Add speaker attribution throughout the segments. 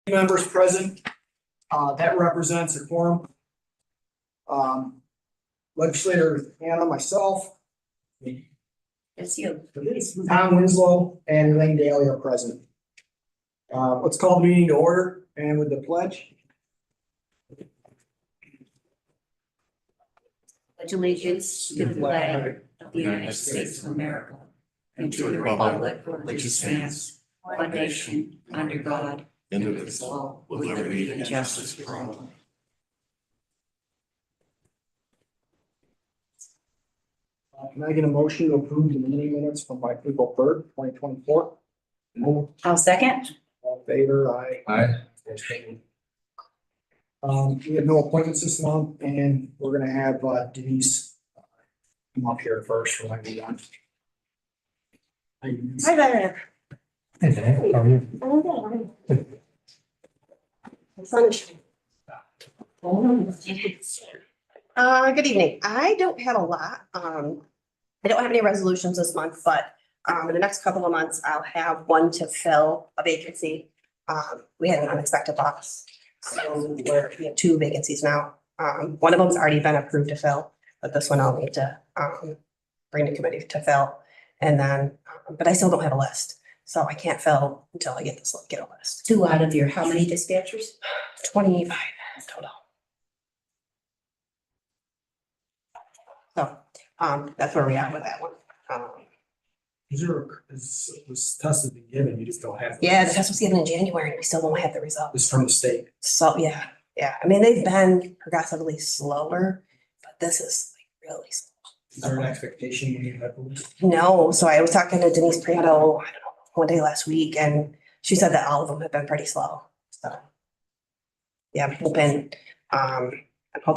Speaker 1: Members present, that represents a quorum. Legislator Hannah, myself,
Speaker 2: It's you.
Speaker 1: Tom Winslow, and Elaine Daly are present. Let's call the meeting to order and with the pledge.
Speaker 2: Pledge allegiance to the flag of the United States of America and to the republic for which it stands, one nation, under God, indivisible, with liberty and justice for all.
Speaker 1: Can I get a motion to approve the meeting minutes from April 3rd, 2024?
Speaker 2: I'll second.
Speaker 1: All in favor, aye.
Speaker 3: Aye.
Speaker 1: We have no appointments this month, and we're gonna have Denise come up here first for my meeting.
Speaker 2: Hi there.
Speaker 3: Hey, Dave, how are you?
Speaker 4: Good evening. I don't have a lot. I don't have any resolutions this month, but in the next couple of months, I'll have one to fill a vacancy. We had an unexpected loss. So we have two vacancies now. One of them's already been approved to fill, but this one I'll need to bring to committee to fill. And then, but I still don't have a list, so I can't fill until I get a list.
Speaker 2: 2 out of your how many dispatchers?
Speaker 4: 25 total. So, that's where we are with that one.
Speaker 1: This test has been given, you just don't have.
Speaker 4: Yeah, the test was given in January and we still don't have the results.
Speaker 1: It's from the state.
Speaker 4: So, yeah. I mean, they've been progressively slower, but this is like really slow.
Speaker 1: Is there an expectation when you have police?
Speaker 4: No, so I was talking to Denise Prieto, I don't know, one day last week, and she said that all of them have been pretty slow, so. Yeah, I'm hoping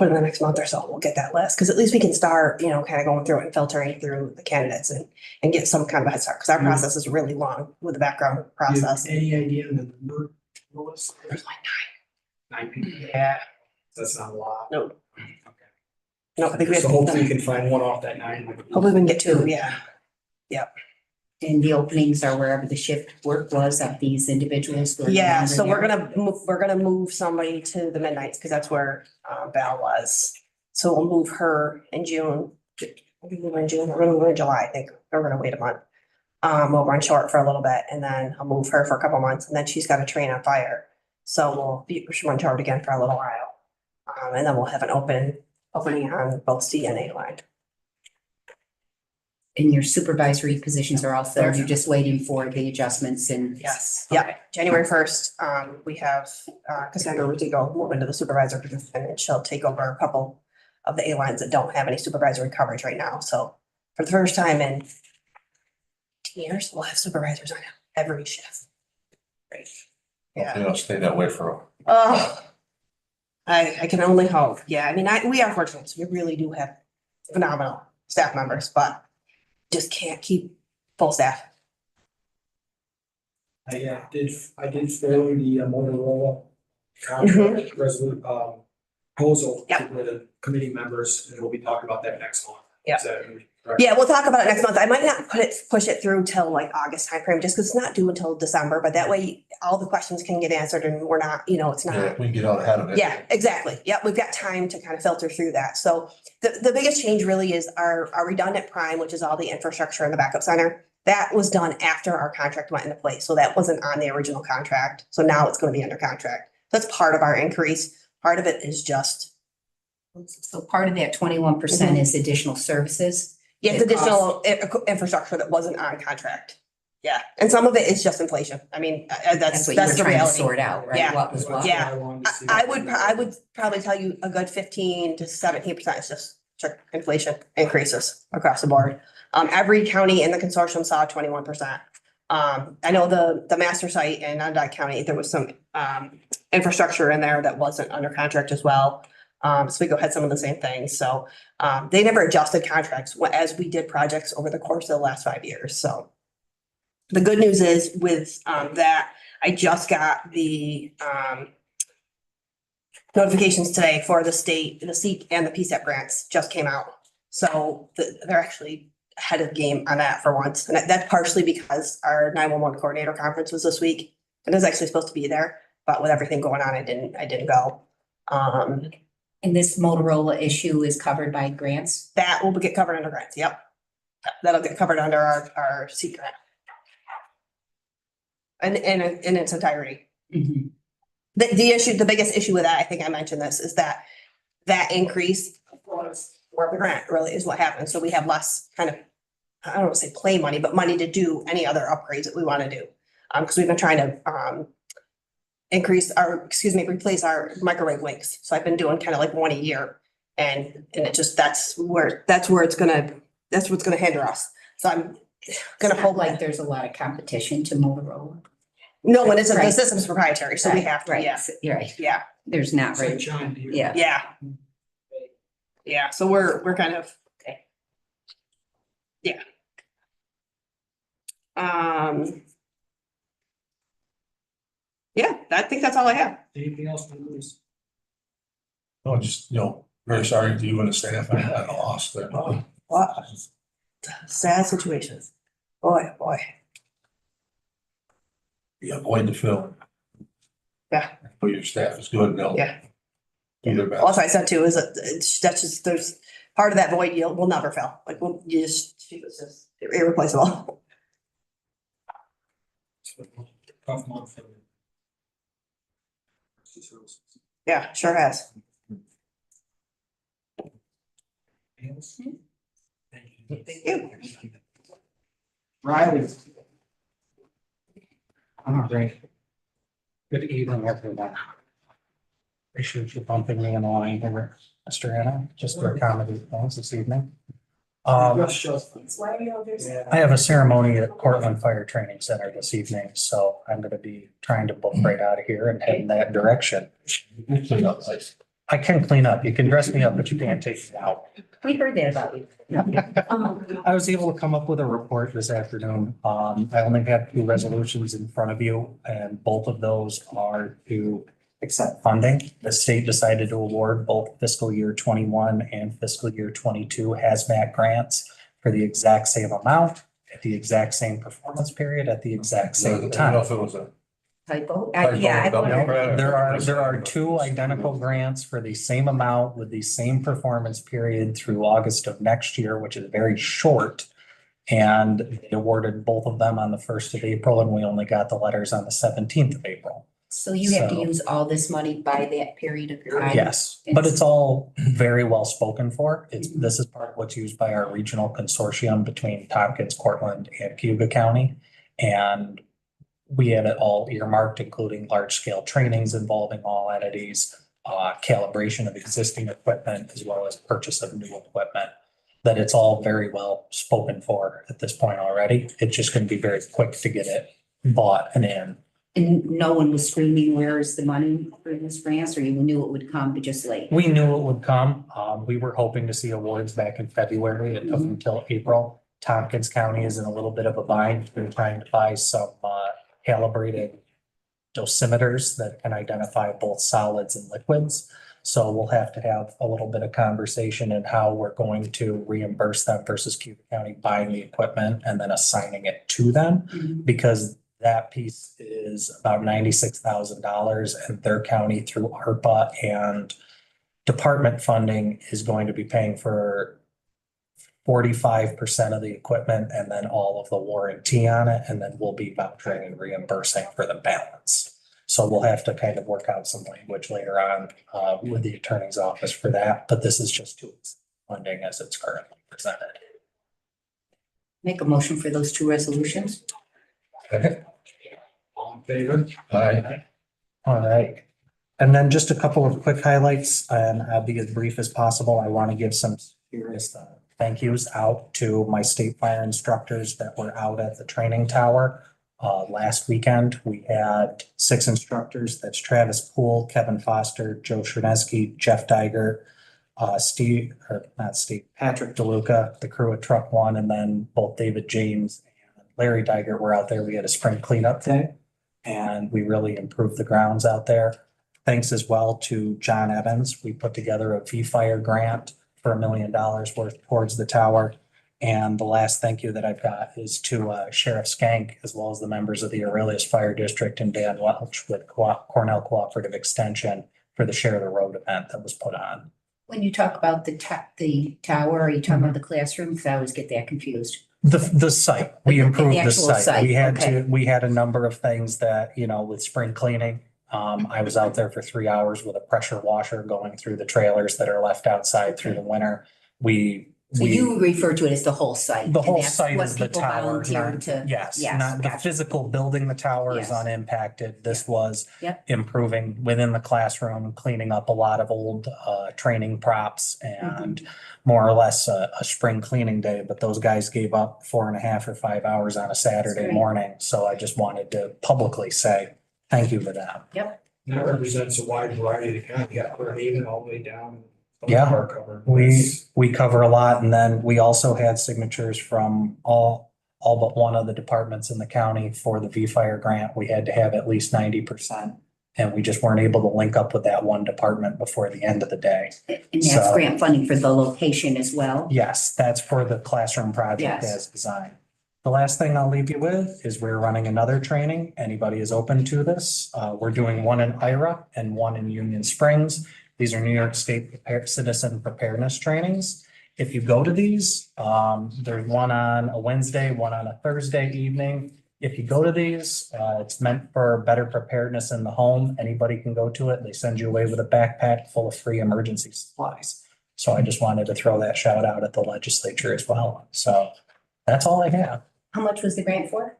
Speaker 4: in the next month or so we'll get that list, because at least we can start, kind of going through it and filtering through the candidates and get some kind of a head start, because our process is really long with the background
Speaker 1: Do you have
Speaker 4: process.
Speaker 1: any idea on the number of the list?
Speaker 4: There's like
Speaker 1: 9 people.
Speaker 4: 9. Yeah,
Speaker 1: That's not a lot.
Speaker 4: no,
Speaker 1: Okay.
Speaker 4: no, I think we have.
Speaker 1: So hopefully you can find one off that 9.
Speaker 4: Hopefully we can get 2, yeah.
Speaker 2: And the openings are wherever the shift work was of these individuals. who are no
Speaker 4: Yeah,
Speaker 2: longer
Speaker 4: so
Speaker 2: there.
Speaker 4: we're gonna move somebody to the midnights, because that's where Val was. So we'll move her in June. We're gonna move her in July, I think. We're gonna wait a month. We'll run short for a little bit, and then I'll move her for a couple months, and then she's got to train on fire. So she'll run short again for a little while. And then we'll have an opening on both C and A line.
Speaker 2: And your supervisory positions are all filled. You're just waiting for the adjustments and.
Speaker 4: Yes, yeah, January 1st, we have Cassandra Rutigo move into the supervisor position, and she'll take over a couple of the A lines that don't have any supervisory coverage right now. So for the first time in 10 years, we'll have supervisors on every shift. Great.
Speaker 3: Hopefully
Speaker 4: Yeah.
Speaker 3: it'll stay that way for,
Speaker 4: Oh, I can only hope. Yeah, I mean, we are fortunate. We really do have phenomenal staff members, but just can't keep full staff.
Speaker 1: I did fill the Motorola contract proposal
Speaker 4: Yep.
Speaker 1: with the committee members, and we'll be talking about that next month.
Speaker 4: Yep.
Speaker 1: Is that correct?
Speaker 4: Yeah, we'll talk about it next month. I might not push it through till like August timeframe, just because it's not due until December, but that way all the questions can get answered and we're not, it's
Speaker 3: yeah,
Speaker 4: not.
Speaker 3: we can get out ahead of it.
Speaker 4: Yeah, exactly. Yep, we've got time to kind of filter through that. So the biggest change really is our redundant prime, which is all the infrastructure in the backup center. That was done after our contract went into place. So that wasn't on the original contract. So now it's going to be under contract. That's part of our increase. Part of it is just,
Speaker 2: So part of that 21% is additional services.
Speaker 4: it's additional infrastructure that wasn't on contract. Yeah, and some of it is just inflation. I mean, that's
Speaker 2: What you were
Speaker 4: the
Speaker 2: trying to
Speaker 4: reality.
Speaker 2: sort out, right?
Speaker 4: Yeah.
Speaker 2: What was what?
Speaker 4: Yeah.
Speaker 1: I wanted to see.
Speaker 4: I would probably tell you a good 15 to 17% is just strict inflation increases across the board. Every county in the consortium saw 21%. I know the master site in Onondaga County, there was some infrastructure in there that wasn't under contract as well. Oswego had some of the same things. So they never adjusted contracts as we did projects over the course of the last 5 years. So the good news is with that, I just got the notifications today for the state, the SEEK and the PSEP grants just came out. So they're actually ahead of the game on that for once. And that's partially because our 911 coordinator conference was this week. And I was actually supposed to be there. but with everything going on, I didn't go.
Speaker 2: And this Motorola issue is covered by grants?
Speaker 4: That will get covered under grants, yep. That'll get covered under our seat grant. And in its entirety.
Speaker 2: Mhm.
Speaker 4: The biggest issue with that, I think I mentioned this, is that increase was for the grant really is what happened. So we have less kind of, I don't want to say play money, but money to do any other upgrades that we want to do. Because we've been trying to replace our microwave links. So I've been doing kind of like one a year. And it just, that's what's gonna hinder us. So I'm gonna hope
Speaker 2: Like there's a lot of competition to Motorola.
Speaker 4: no, and it's the
Speaker 2: Right.
Speaker 4: system's proprietary, so we have to,
Speaker 2: Right,
Speaker 4: yeah,
Speaker 2: you're right.
Speaker 4: yeah,
Speaker 2: There's not,
Speaker 1: It's like
Speaker 2: right?
Speaker 1: John Deere.
Speaker 2: Yeah.
Speaker 4: yeah. Yeah, so we're kind of.
Speaker 2: Okay.
Speaker 4: Yeah. Yeah, I think that's all I have.
Speaker 1: Anything else, Bruce?
Speaker 3: No, just, very sorry to you and the staff. I had a loss there.
Speaker 4: What? Sad situations. Boy.
Speaker 3: You avoid the film.
Speaker 4: Yeah.
Speaker 3: But your staff is good. They'll
Speaker 4: Yeah.
Speaker 3: do their best.
Speaker 4: Also, I said too, is that that's just, there's part of that void we'll never fill. Like, she was just irreplaceable.
Speaker 1: Tough month for you.
Speaker 4: Yeah, sure has. Thank you.
Speaker 1: Riley.
Speaker 5: All right. Good evening, everyone. Appreciate you bumping me in line here, Mr. Anna, just to accommodate things this evening. I have a ceremony at Portland Fire Training Center this evening, so I'm gonna be trying to book right out of here and head in that direction.
Speaker 3: Clean up nice.
Speaker 5: I can clean up. You can dress me up, but you can't take me out.
Speaker 2: We heard that about you.
Speaker 5: I was able to come up with a report this afternoon. I only have 2 resolutions in front of you, and both of those are to accept funding. The state decided to award both fiscal year 21 and fiscal year 22 hazmat grants for the exact same amount, at the exact same performance period, at the exact
Speaker 3: I
Speaker 5: same
Speaker 3: don't know
Speaker 5: time.
Speaker 3: if it was a.
Speaker 2: Typo?
Speaker 3: Typo,
Speaker 2: Yeah. I
Speaker 3: double
Speaker 2: wondered.
Speaker 3: credit.
Speaker 5: There are 2 identical grants for the same amount with the same performance period through August of next year, which is very short. And they awarded both of them on the 1st of April, and we only got the letters on the 17th of April.
Speaker 2: So you have to
Speaker 5: So-
Speaker 2: use all this money by that period of time?
Speaker 5: Yes, but it's all very well spoken for. This is part of what's used by our regional consortium between Tompkins, Cortland, and Cayuga County. And we had it all earmarked, including large-scale trainings involving all entities, calibration of existing equipment, as well as purchase of new equipment. That it's all very well spoken for at this point already. It's just going to be very quick to get it bought and in.
Speaker 2: And no one was screaming, where is the money for this grant, or you knew it would come, but just late?
Speaker 5: We knew it would come. We were hoping to see awards back in February. It took until April. Tompkins County is in a little bit of a bind. They're trying to buy some calibrated dosimeters that can identify both solids and liquids. So we'll have to have a little bit of conversation in how we're going to reimburse them versus Cayuga County buying the equipment and then assigning it to them.
Speaker 2: Mhm.
Speaker 5: Because that piece is about $96,000 and their county through ARPA and department funding is going to be paying for 45% of the equipment and then all of the warranty on it. And then we'll be vouchering and reimbursing for the balance. So we'll have to kind of work out some language later on with the attorney's office for that. But this is just to funding as it's currently presented.
Speaker 2: Make a motion for those 2 resolutions?
Speaker 1: All in favor?
Speaker 3: Aye.
Speaker 5: All right. And then just a couple of quick highlights, and I'll be as brief as possible. I want to give some serious thank yous out to my state fire instructors that were out at the training tower. Last weekend, we had 6 instructors. That's Travis Poole, Kevin Foster, Joe Chernesky, Jeff Diger, Patrick DeLuca, the crew at Truck One, and then both David James and Larry Diger were out there. We had a spring cleanup day and we really improved the grounds out there. Thanks as well to John Evans. We put together a V-Fire grant for $1 million worth towards the tower. And the last thank you that I've got is to Sheriff Skank, as well as the members of the Aurelius Fire District and Dan Welch with Cornell Cooperative Extension for the Share the Road event that was put on.
Speaker 2: When you talk about the tower, are you talking about the classroom? Because I always get that confused.
Speaker 5: The site, we
Speaker 2: The
Speaker 5: improved the
Speaker 2: actual
Speaker 5: site. We
Speaker 2: site,
Speaker 5: had we had a number of things that, with spring cleaning. I was out there for 3 hours with a pressure washer going through the trailers that are left outside through the winter.
Speaker 2: So you refer to it as the whole site.
Speaker 5: The
Speaker 2: and
Speaker 5: whole
Speaker 2: that's
Speaker 5: site
Speaker 2: what
Speaker 5: is the
Speaker 2: people
Speaker 5: tower,
Speaker 2: volunteered
Speaker 5: not,
Speaker 2: to.
Speaker 5: yes,
Speaker 2: Yes,
Speaker 5: not the
Speaker 2: gotcha.
Speaker 5: physical building, the tower is
Speaker 2: Yes.
Speaker 5: unimpacted. This was
Speaker 2: Yep.
Speaker 5: improving within the classroom, cleaning up a lot of old training props and more or less a spring cleaning day, but those guys gave up 4.5 or 5 hours on a Saturday
Speaker 2: great.
Speaker 5: morning. So I just wanted to publicly say thank you to them.
Speaker 1: That represents a wide variety of the county. You got Clear Haven all the way down.
Speaker 5: Yeah.
Speaker 1: Park covered.
Speaker 5: We cover a lot, and then we also had signatures from all but one of the departments in the county for the V Fire grant. We had to have at least 90%. And we just weren't able to link up with that one department before the end of the day.
Speaker 2: And that's
Speaker 5: So-
Speaker 2: grant funding for the location as well.
Speaker 5: Yes, that's for the classroom project
Speaker 2: Yes.
Speaker 5: as designed. The last thing I'll leave you with is we're running another training. Anybody is open to this. We're doing one in Ira and one in Union Springs. These are New York State citizen preparedness trainings. If you go to these, there's one on a Wednesday, one on a Thursday evening. If you go to these, it's meant for better preparedness in the home. Anybody can go to it. They send you away with a backpack full of free emergency supplies. So I just wanted to throw that shout out at the legislature as well. So that's all I have.
Speaker 2: How much was the grant for?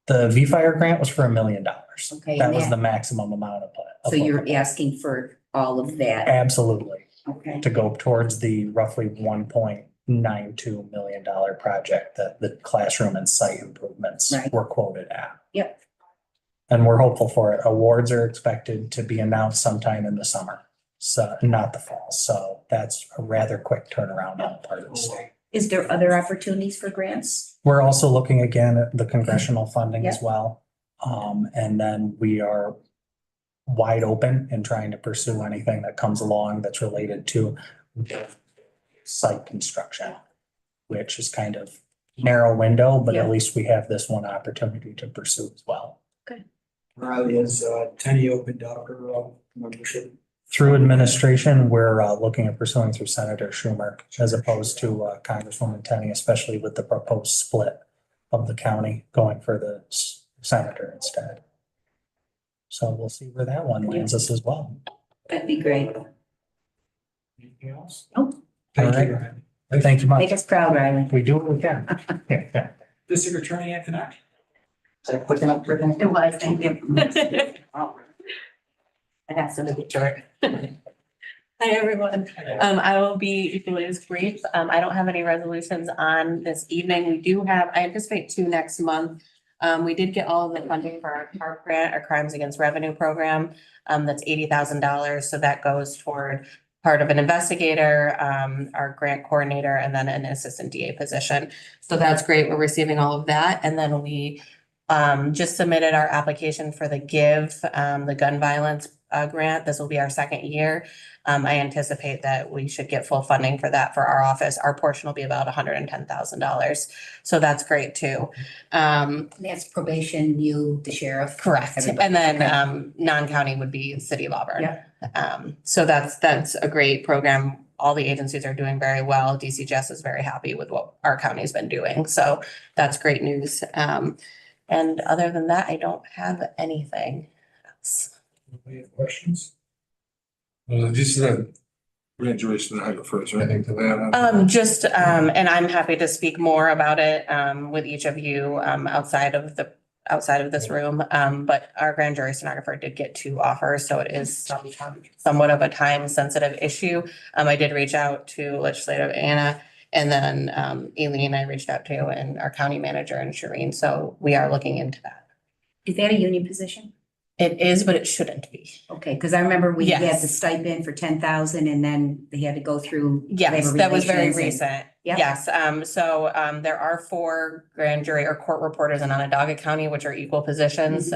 Speaker 5: The V Fire grant was for $1 million.
Speaker 2: Okay,
Speaker 5: That
Speaker 2: and
Speaker 5: was
Speaker 2: that-
Speaker 5: the maximum amount of.
Speaker 2: So you're asking for all of that?
Speaker 5: Absolutely,
Speaker 2: Okay,
Speaker 5: to go towards the roughly $1.92 million project that the classroom and site improvements
Speaker 2: Right.
Speaker 5: were quoted at.
Speaker 2: Yep.
Speaker 5: And we're hopeful for it. Awards are expected to be announced sometime in the summer, so not the fall. So that's a rather quick turnaround on the part of the state.
Speaker 2: is there other opportunities for grants?
Speaker 5: We're also looking again at the congressional funding as
Speaker 2: Yep.
Speaker 5: well. And then we are wide open in trying to pursue anything that comes along that's related to site construction, which is kind of narrow window, but
Speaker 2: Yeah.
Speaker 5: at least we have this one opportunity to pursue as well.
Speaker 1: Riley has Tenny opened up her membership.
Speaker 5: Through administration, we're looking at pursuing through Senator Schumer as opposed to Congresswoman Tenney, especially with the proposed split of the county going for the senator instead. So we'll see where that one lands us as well.
Speaker 2: That'd be great.
Speaker 1: Anything else?
Speaker 2: Nope.
Speaker 1: Thank
Speaker 5: All
Speaker 1: you,
Speaker 5: right.
Speaker 1: Riley.
Speaker 5: Thank you
Speaker 2: Make
Speaker 5: much.
Speaker 2: us proud, Riley.
Speaker 5: We do what we can.
Speaker 1: District Attorney Antoinette?
Speaker 5: Is that quick enough for that?
Speaker 2: It was, thank you. I have some of the chart.
Speaker 6: Hi, everyone. I will be equally as brief. I don't have any resolutions on this evening. We do have, I anticipate 2 next month. We did get all of the funding for our CARP grant, our Crimes Against Revenue program. That's $80,000. So that goes toward part of an investigator, our grant coordinator, and then an assistant DA position. So that's great. We're receiving all of that. And then we just submitted our application for the GIVE, the gun violence grant. This will be our second year. I anticipate that we should get full funding for that for our office. Our portion will be about $110,000. So that's great too.
Speaker 2: That's probation, you, the sheriff.
Speaker 6: Correct.
Speaker 2: Everybody.
Speaker 6: And then
Speaker 2: Okay.
Speaker 6: non-county would be the city of Auburn.
Speaker 2: Yeah.
Speaker 6: So that's a great program. All the agencies are doing very well. DCGS is very happy with what our county's been doing. So that's great news. And other than that, I don't have anything else.
Speaker 1: Any have questions?
Speaker 3: Just graduation and higher first, or anything to that?
Speaker 6: And I'm happy to speak more about it, with each of you, outside of this room. But our grand jury stenographer did get 2 offers, so it is somewhat of a time sensitive issue. I did reach out to Legislative Anna, and then, Aileen, I reached out to, and our county manager and Shireen, so we are looking into that.
Speaker 2: Is that a union position?
Speaker 6: It is, but it shouldn't be.
Speaker 2: Okay, because I remember we had
Speaker 6: Yes.
Speaker 2: the stipend for 10,000 and then they had to go through.
Speaker 6: Yes,
Speaker 2: labor
Speaker 6: that was very
Speaker 2: relations and-
Speaker 6: recent.
Speaker 2: Yep.
Speaker 6: Yes, there are 4 grand jury or court reporters in Onondaga County, which are equal positions.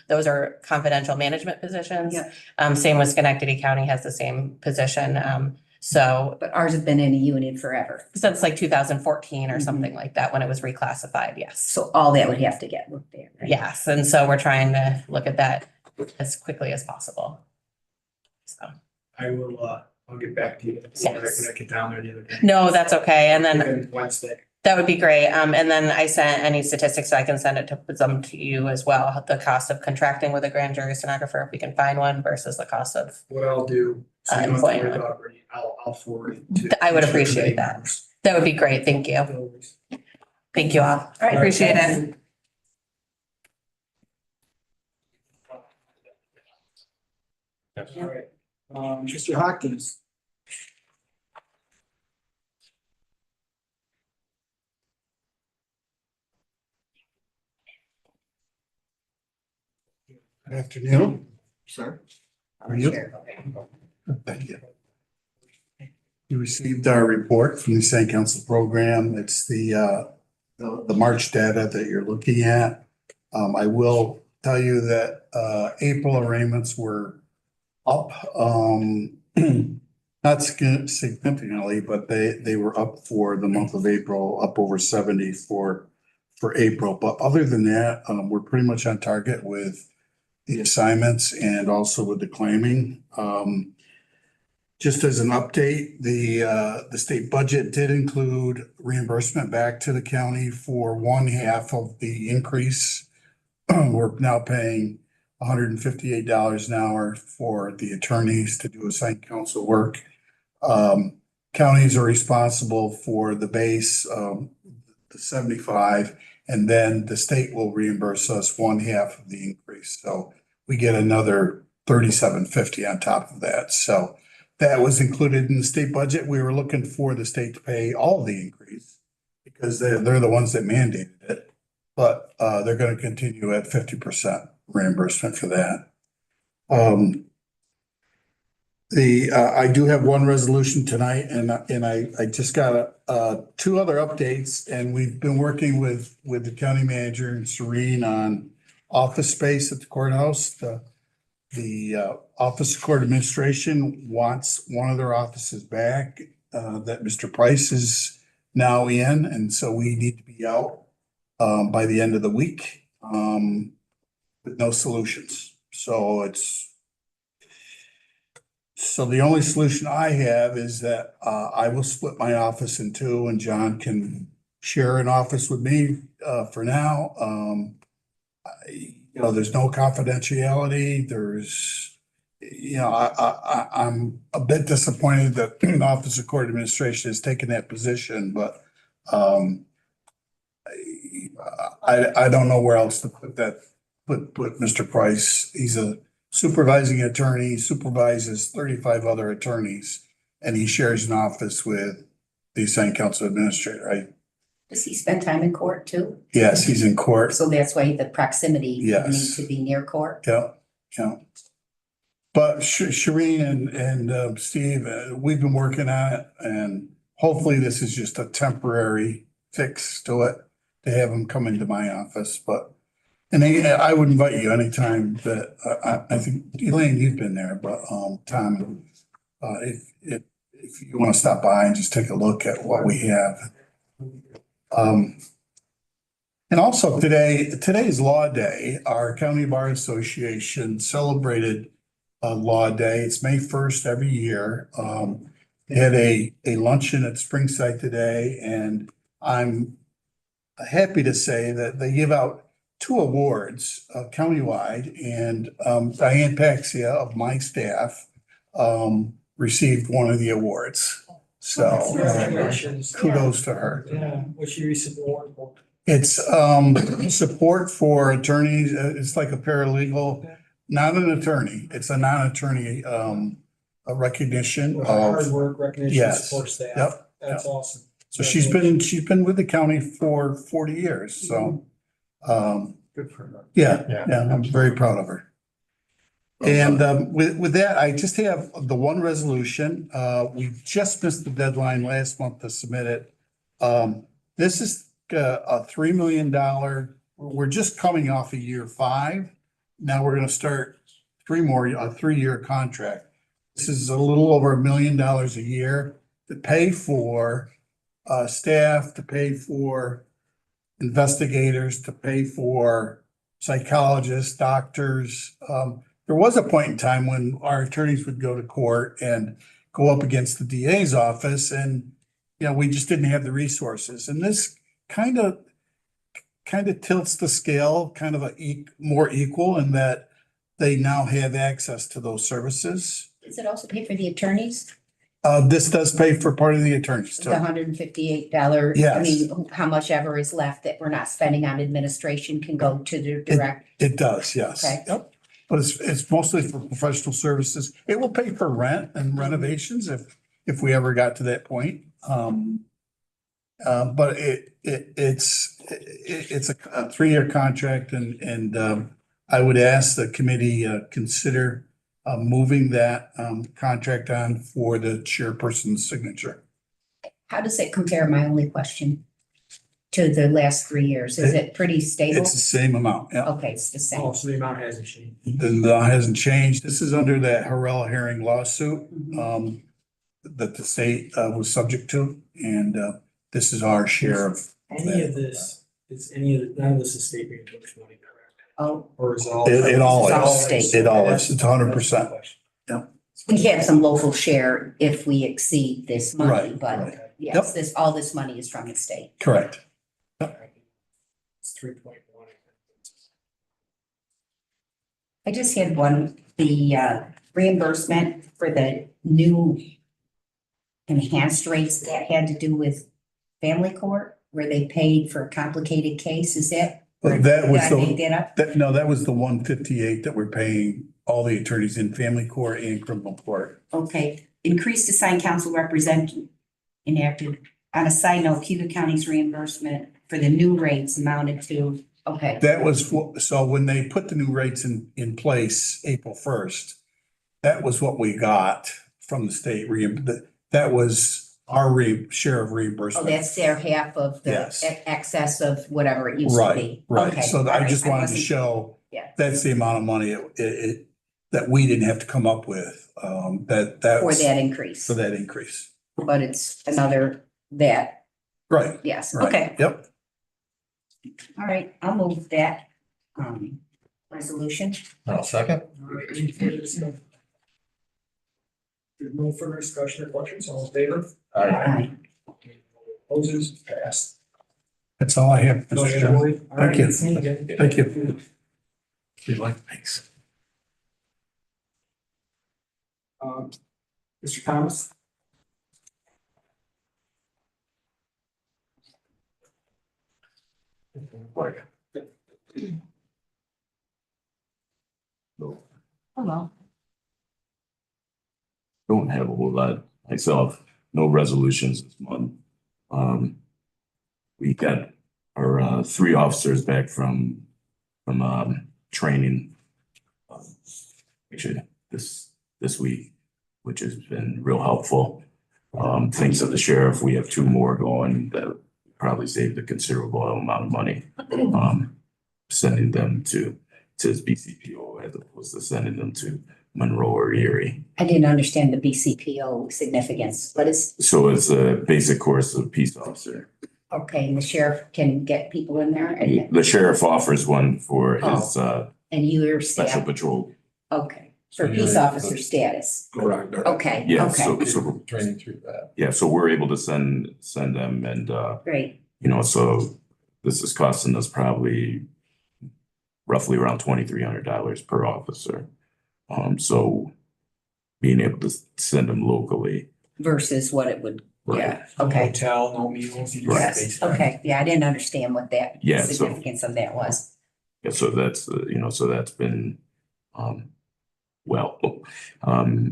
Speaker 6: Those are confidential management positions.
Speaker 2: Yep.
Speaker 6: Same with Schenectady County has the same position. So
Speaker 2: But ours have been in a unit forever.
Speaker 6: since like 2014 or something like that, when it was reclassified, yes.
Speaker 2: So all that would have to get looked at, right?
Speaker 6: Yes, and so we're trying to look at that as quickly as possible. So,
Speaker 1: I will, I'll get back to you.
Speaker 6: Yes.
Speaker 1: When I get down there the other day.
Speaker 6: no, that's okay. And then
Speaker 1: Wednesday.
Speaker 6: that would be great. And then I sent any statistics, so I can send it to them to you as well. The cost of contracting with a grand jury stenographer, if we can find one, versus the cost of,
Speaker 1: What I'll do. So you don't have to worry about it, I'll forward it to.
Speaker 6: I would appreciate that. That would be great. Thank you. Thank you all. All right, appreciate it.
Speaker 3: Yes.
Speaker 1: All right, Mr. Hopkins.
Speaker 7: Good afternoon,
Speaker 1: Sir.
Speaker 7: how are you? Thank you. You received our report from the City Council program. It's the March data that you're looking at. I will tell you that April arraignments were up, not significantly, but they were up for the month of April, up over 70 for April. But other than that, we're pretty much on target with the assignments and also with the claiming. Just as an update, the state budget did include reimbursement back to the county for 1/2 of the increase. We're now paying $158 an hour for the attorneys to do assigned counsel work. Counties are responsible for the base, the 75, and then the state will reimburse us 1/2 of the increase. So we get another $37.50 on top of that. So that was included in the state budget. We were looking for the state to pay all the increase because they're the ones that mandated it. But they're going to continue at 50% reimbursement for that. I do have one resolution tonight, and I just got two other updates, and we've been working with the county manager and Serene on office space at the courthouse. The Office of Court Administration wants one of their offices back that Mr. Price is now in, and so we need to be out by the end of the week with no solutions. So the only solution I have is that I will split my office in two, and John can share an office with me for now. There's no confidentiality. I'm a bit disappointed that the Office of Court Administration has taken that position, but I don't know where else to put Mr. Price. He's a supervising attorney, supervises 35 other attorneys, and he shares an office with the assigned counsel administrator.
Speaker 2: Does he spend time in court too?
Speaker 7: Yes, he's in court.
Speaker 2: So that's why the proximity
Speaker 7: Yes.
Speaker 2: needs to be near court.
Speaker 7: Yeah. But Shireen and Steve, we've been working on it, and hopefully this is just a temporary fix to it, to have him come into my office. I would invite you anytime that, I think, Elaine, you've been there, but Tom, if you want to stop by and just take a look at what we have. And also today's Law Day. Our County Bar Association celebrated Law Day. It's May 1st every year. They had a luncheon at Springside today, and I'm happy to say that they give out 2 awards countywide, and Diane Paxia of my staff received one of the awards. So kudos to her.
Speaker 1: Yeah, what's your recent award for?
Speaker 7: It's support for attorneys. It's like a paralegal, not an attorney. It's a non-attorney a recognition
Speaker 1: Hard
Speaker 7: of,
Speaker 1: work, recognition,
Speaker 7: yes.
Speaker 1: support staff.
Speaker 7: Yep,
Speaker 1: That's
Speaker 7: yep.
Speaker 1: awesome.
Speaker 7: So she's been with the county for 40 years. So
Speaker 3: Good for her.
Speaker 7: yeah, I'm very proud of her. And with that, I just have the one resolution. We just missed the deadline last month to submit it. This is a $3 million. We're just coming off of year 5. Now we're going to start a 3-year contract. This is a little over $1 million a year to pay for staff, to pay for investigators, to pay for psychologists, doctors. There was a point in time when our attorneys would go to court and go up against the DA's office, and we just didn't have the resources. And this kind of tilts the scale, kind of more equal in that they now have access to those services.
Speaker 2: Does it also pay for the attorneys?
Speaker 7: This does pay for part of the attorneys
Speaker 2: The
Speaker 7: too.
Speaker 2: $158?
Speaker 7: Yes.
Speaker 2: I mean, how much ever is left that we're not spending on administration can go to the direct.
Speaker 7: It does, yes.
Speaker 2: Okay.
Speaker 7: Yep. But it's mostly for professional services. It will pay for rent and renovations if we ever got to that point. But it's a 3-year contract, and I would ask the committee consider moving that contract on for the chairperson's signature.
Speaker 2: How does it compare, my only question, to the last 3 years? Is it pretty stable?
Speaker 7: It's the same amount, yeah.
Speaker 2: Okay, it's the same.
Speaker 1: Oh, so the amount hasn't changed.
Speaker 7: The law hasn't changed. This is under that Harrell Herring lawsuit that the state was subject to, and this is our share of
Speaker 1: Any of this, none of this is state reimbursed money, correct?
Speaker 2: Oh,
Speaker 1: Or is it all?
Speaker 7: It all
Speaker 2: It's all
Speaker 7: is.
Speaker 2: state.
Speaker 7: It all is. It's 100%.
Speaker 2: we have some local share if we exceed this money,
Speaker 7: Right,
Speaker 2: but
Speaker 7: right.
Speaker 2: yes, all this money is from the state.
Speaker 7: Correct.
Speaker 1: It's 3.1.
Speaker 2: I just had the reimbursement for the new enhanced rates that had to do with family court, where they paid for a complicated case, is that?
Speaker 7: But that was
Speaker 2: Did I make
Speaker 7: the,
Speaker 2: that up?
Speaker 7: that was the 158 that we're paying all the attorneys in family court and criminal court.
Speaker 2: Okay, increased assigned council representative enacted. On a side note, Cayuga County's reimbursement for the new rates amounted to, okay,
Speaker 7: That was, so when they put the new rates in place April 1st, that was what we got from the state. That was our share of
Speaker 2: oh,
Speaker 7: reimbursement.
Speaker 2: that's their half of the
Speaker 7: Yes.
Speaker 2: excess of whatever it used to
Speaker 7: Right,
Speaker 2: be.
Speaker 7: right.
Speaker 2: Okay,
Speaker 7: So
Speaker 2: all
Speaker 7: I
Speaker 2: right,
Speaker 7: just wanted to
Speaker 2: wasn't-
Speaker 7: show
Speaker 2: Yeah.
Speaker 7: that's the amount of money that we didn't have to come up with, that
Speaker 2: For
Speaker 7: was
Speaker 2: that increase,
Speaker 7: for that increase.
Speaker 2: but it's another that,
Speaker 7: Right.
Speaker 2: yes,
Speaker 7: Right.
Speaker 2: okay,
Speaker 7: Yep.
Speaker 2: all right, I'll move that resolution.
Speaker 3: I'll second.
Speaker 1: All right, any further discussion? There's no further discussion or questions, all in favor?
Speaker 2: Aye.
Speaker 1: Opposes, passed.
Speaker 7: That's all I have,
Speaker 1: No,
Speaker 7: Mr.
Speaker 1: you're
Speaker 7: Chairman.
Speaker 1: worried? All right,
Speaker 7: Thank you.
Speaker 1: see again.
Speaker 7: Thank you.
Speaker 3: Thanks.
Speaker 1: Mr. Thomas?
Speaker 2: Hello.
Speaker 8: Don't have a whole lot myself, no resolutions this month. We got our 3 officers back from training. Actually, this week, which has been real helpful. Thanks to the sheriff, we have 2 more going that probably saved a considerable amount of money. Sending them to his BCPO as opposed to sending them to Monroe or Erie.
Speaker 2: I didn't understand the BCPO significance. What is,
Speaker 8: So it's a basic course of peace officer.
Speaker 2: okay, and the sheriff can get people in there and
Speaker 8: The sheriff offers one for his
Speaker 2: your
Speaker 8: special
Speaker 2: staff,
Speaker 8: patrol.
Speaker 2: okay, for peace officer status.
Speaker 7: Correct.
Speaker 2: Okay,
Speaker 8: Yeah,
Speaker 2: okay,
Speaker 8: so
Speaker 3: Training through that.
Speaker 8: yeah, so we're able to send them and
Speaker 2: great.
Speaker 8: so this is costing us probably roughly around $2,300 per officer. So being able to send them locally.
Speaker 2: Versus what it would, yeah,
Speaker 1: No
Speaker 2: okay.
Speaker 1: Hotel, no meals. you just
Speaker 8: Right.
Speaker 1: base-
Speaker 2: Okay, yeah, I didn't understand what that
Speaker 8: Yeah, so-
Speaker 2: significance of that was.
Speaker 8: Yeah, so that's, so that's been, well,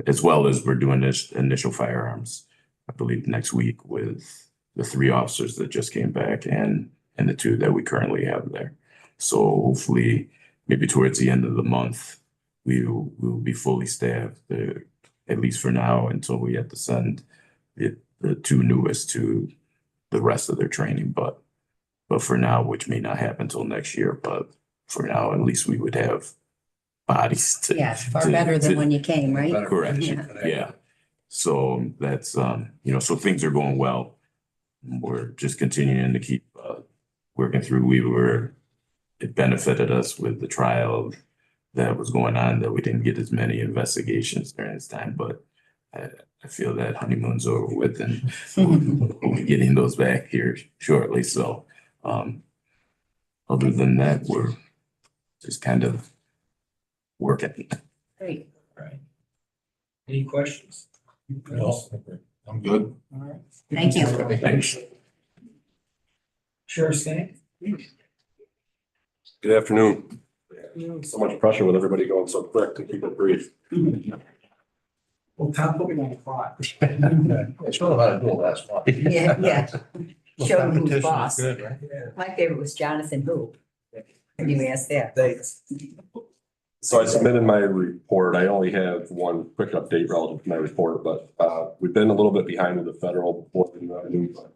Speaker 8: as well as we're doing this initial firearms, I believe next week with the 3 officers that just came back and the 2 that we currently have there. So hopefully, maybe towards the end of the month, we'll be fully staffed, at least for now, until we have to send the 2 newest to the rest of their training. But for now, which may not happen until next year, but for now, at least we would have bodies to.
Speaker 2: Yeah, far
Speaker 8: to-
Speaker 2: better than
Speaker 8: to-
Speaker 2: when you came, right?
Speaker 3: Better
Speaker 8: Correct,
Speaker 3: position.
Speaker 8: yeah. So that's, so things are going well. We're just continuing to keep, working through. It benefited us with the trial that was going on, that we didn't get as many investigations during this time, but I feel that honeymoon's over with and we'll be getting those back here shortly, so, other than that, we're just kind of working.
Speaker 2: Great.
Speaker 1: Right. Any questions?
Speaker 3: No, I'm good.
Speaker 1: All right.
Speaker 2: Thank you.
Speaker 8: Thanks.
Speaker 1: Sheriff Skank?
Speaker 9: Good afternoon. So much pressure with everybody going so quick to keep it brief.
Speaker 1: Well, Tom put me on the clock.
Speaker 3: It's really about to do it last month.
Speaker 2: Yeah, yeah.
Speaker 3: Well,
Speaker 2: Show who's
Speaker 3: competition is
Speaker 2: boss.
Speaker 3: good, right?
Speaker 2: My favorite was Jonathan Who. When you asked that.
Speaker 1: Thanks.
Speaker 9: So I submitted my report. I only have one quick update relative to my report, but we've been a little bit behind with the federal board and revenue. But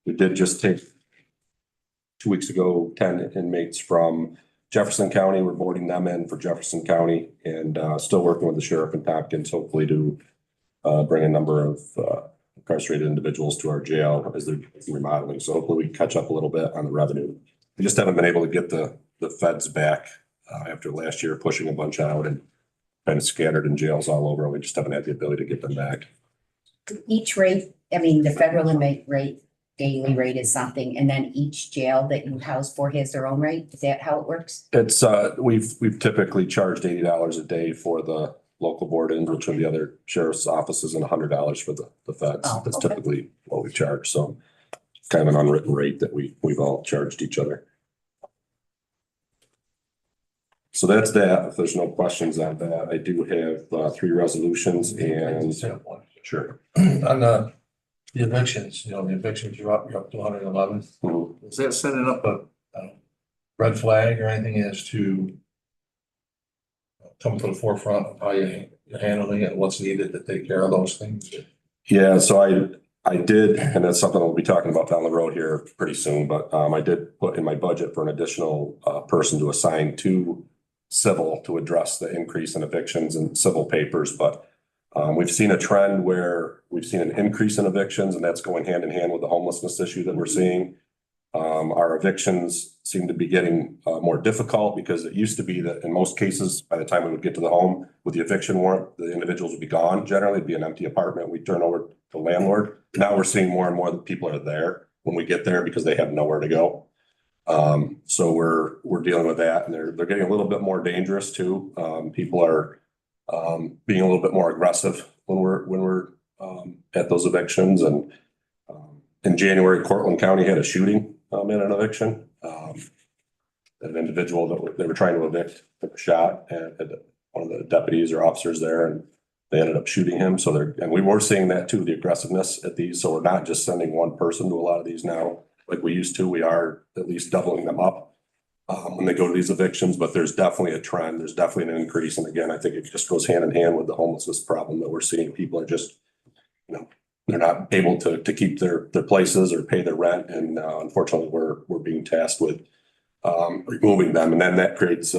Speaker 9: we did just take 2 weeks ago, 10 inmates from Jefferson County. We're boarding them in for Jefferson County and still working with the sheriff in Tompkins, hopefully to bring a number of incarcerated individuals to our jail as they're remodeling. So hopefully we can catch up a little bit on the revenue. We just haven't been able to get the feds back after last year pushing a bunch out and kind of scattered in jails all over. We just haven't had the ability to get them back.
Speaker 2: Each rate, I mean, the federal inmate rate, daily rate is something, and then each jail that you house for has their own rate. Is that how it works?
Speaker 9: It's we've typically charged $80 a day for the local board-ins, which are the other sheriff's offices, and $100 for the feds.
Speaker 2: Oh,
Speaker 9: That's
Speaker 2: okay.
Speaker 9: typically what we charge. So it's kind of an unwritten rate that we've all charged each other. So that's that. If there's no questions on that, I do have 3 resolutions and sure.
Speaker 3: On the evictions, the evictions, you're up to 111.
Speaker 9: Mhm.
Speaker 3: Is that setting up a red flag or anything as to come to the forefront of how you're handling it, what's needed to take care of those things?
Speaker 9: Yeah, so I did, and that's something we'll be talking about down the road here pretty soon, but I did put in my budget for an additional person to assign to civil to address the increase in evictions and civil papers, but we've seen a trend where we've seen an increase in evictions, and that's going hand in hand with the homelessness issue that we're seeing. Our evictions seem to be getting more difficult because it used to be that in most cases, by the time we would get to the home with the eviction warrant, the individuals would be gone. Generally, it'd be an empty apartment. We'd turn over to the landlord. Now we're seeing more and more that people are there when we get there because they have nowhere to go. So we're dealing with that, and they're getting a little bit more dangerous too. People are being a little bit more aggressive when we're at those evictions. And in January, Cortland County had a shooting in an eviction. An individual that they were trying to evict took a shot at one of the deputies or officers there, and they ended up shooting him. So and we were seeing that too, the aggressiveness at these. So we're not just sending one person to a lot of these now like we used to. We are at least doubling them up when they go to these evictions, but there's definitely a trend. There's definitely an increase. And again, I think it just goes hand in hand with the homelessness problem that we're seeing. People are just, they're not able to keep their places or pay their rent. And unfortunately, we're being tasked with removing them. And then that creates,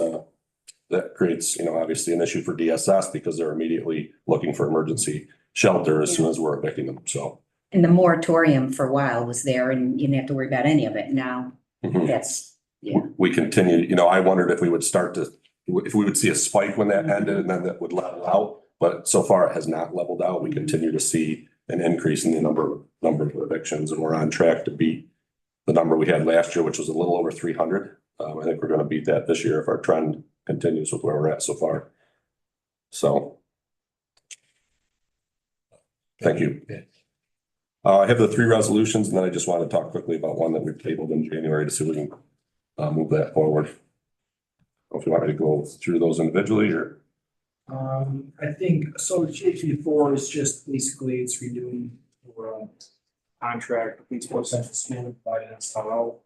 Speaker 9: obviously an issue for DSS because they're immediately looking for emergency shelter as soon as we're evicting them. So.
Speaker 2: And the moratorium for a while was there and you didn't have to worry about any of it. Now that's, yeah.
Speaker 9: We continue, I wondered if we would if we would see a spike when that ended and then that would level out, but so far it has not leveled out. We continue to see an increase in the number of evictions, and we're on track to beat the number we had last year, which was a little over 300. I think we're going to beat that this year if our trend continues with where we're at so far. So. Thank you. I have the 3 resolutions, and then I just want to talk quickly about one that we tabled in January to see if we can move that forward. If you want me to go through those individually or.
Speaker 1: I think, so G4 is just basically it's renewing for contract, with East Central School, providing us hello.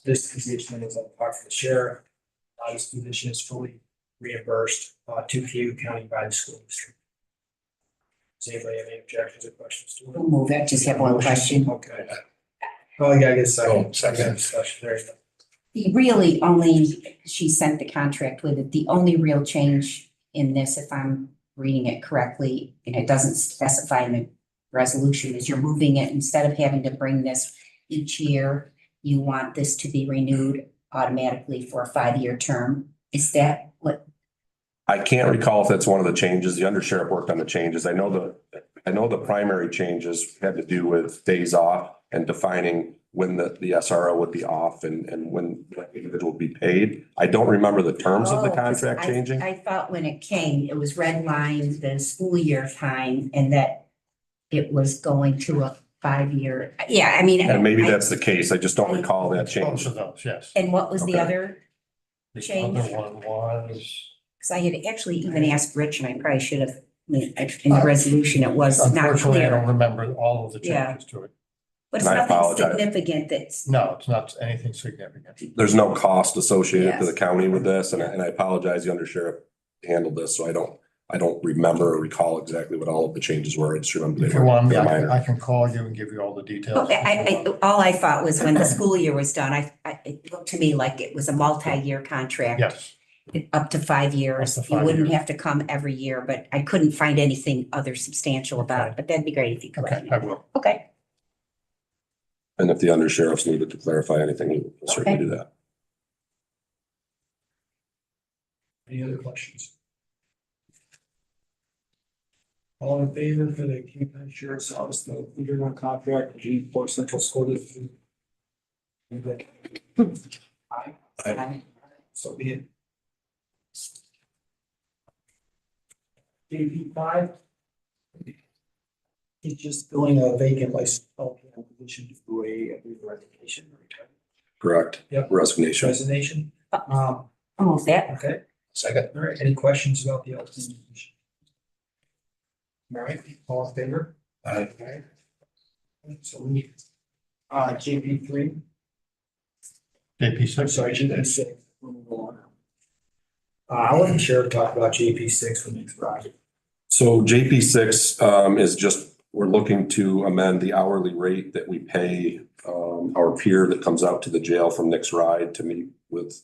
Speaker 1: This position is on par for the sheriff. This position is fully reimbursed to Cayuga County by the school district. Does anybody have any objections or questions to it?
Speaker 2: We'll move it. Just have one question.
Speaker 1: Okay. Oh, yeah, I guess
Speaker 3: Oh,
Speaker 1: second
Speaker 3: second.
Speaker 1: discussion. There you go.
Speaker 2: The really only, she sent the contract with it, the only real change in this, if I'm reading it correctly, and it doesn't specify in the resolution, is you're moving it, instead of having to bring this each year, you want this to be renewed automatically for a 5-year term. Is that what?
Speaker 9: I can't recall if that's one of the changes. The undersheriff worked on the changes. I know the primary changes had to do with days off and defining when the SRO would be off and when it would be paid. I don't remember the terms of the
Speaker 2: Oh, 'cause
Speaker 9: contract changing.
Speaker 2: I thought when it came, it was redlined the school year time and that it was going to a 5-year. Yeah, I mean.
Speaker 9: And maybe that's the case. I just don't recall that change.
Speaker 3: Both of those, yes.
Speaker 2: And what was the
Speaker 9: Okay.
Speaker 2: other?
Speaker 3: The
Speaker 2: Change.
Speaker 3: other one was,
Speaker 2: Because I had actually even asked Rich, and I probably should have, in the resolution, it was not
Speaker 3: unfortunately, I don't
Speaker 2: clear.
Speaker 3: remember all of the
Speaker 2: Yeah.
Speaker 3: changes to it.
Speaker 2: But it's
Speaker 9: And I
Speaker 2: nothing
Speaker 9: apologize.
Speaker 2: significant that's,
Speaker 3: No, it's not anything significant.
Speaker 9: There's no cost associated to the
Speaker 2: Yes.
Speaker 9: county with this, and I apologize, the undersheriff handled this, so I don't remember or recall exactly what all of the changes were. I just remember
Speaker 3: If
Speaker 9: they
Speaker 3: you want me,
Speaker 9: were
Speaker 3: I
Speaker 9: minor.
Speaker 3: can call you and give you all the details.
Speaker 2: okay, all I thought was when the school year was done, it looked to me like it was a multi-year contract.
Speaker 3: Yes,
Speaker 2: Up to 5 years.
Speaker 3: Up to
Speaker 2: You
Speaker 3: 5
Speaker 2: wouldn't
Speaker 3: years.
Speaker 2: have to come every year, but I couldn't find anything other substantial about it,
Speaker 3: Okay.
Speaker 2: but that'd be great if you could let
Speaker 3: okay,
Speaker 2: me
Speaker 3: I
Speaker 2: know.
Speaker 3: will.
Speaker 2: Okay,
Speaker 9: And if the undersheriffs needed to clarify anything, we'll certainly do that.
Speaker 1: Any other questions? All in favor for the Cayuga Sheriff's Office, the leader on contract, G4 Central School District? Aye.
Speaker 2: Aye.
Speaker 1: So be it. JP5. He's just filling a vacant license position to do a resignation.
Speaker 9: Correct.
Speaker 1: Yep.
Speaker 9: Resignation.
Speaker 1: Resignation.
Speaker 2: almost that.
Speaker 1: Okay,
Speaker 3: Second.
Speaker 1: all right, any questions about the open position? All right, all in favor?
Speaker 3: Aye.
Speaker 1: Alright. So we need, JP3,
Speaker 3: JP
Speaker 1: I'm
Speaker 3: six.
Speaker 1: sorry, JP6. I wasn't sure to talk about JP6 when it's right.
Speaker 9: So JP6 is just, we're looking to amend the hourly rate that we pay our peer that comes out to the jail from Nick's Ride to meet with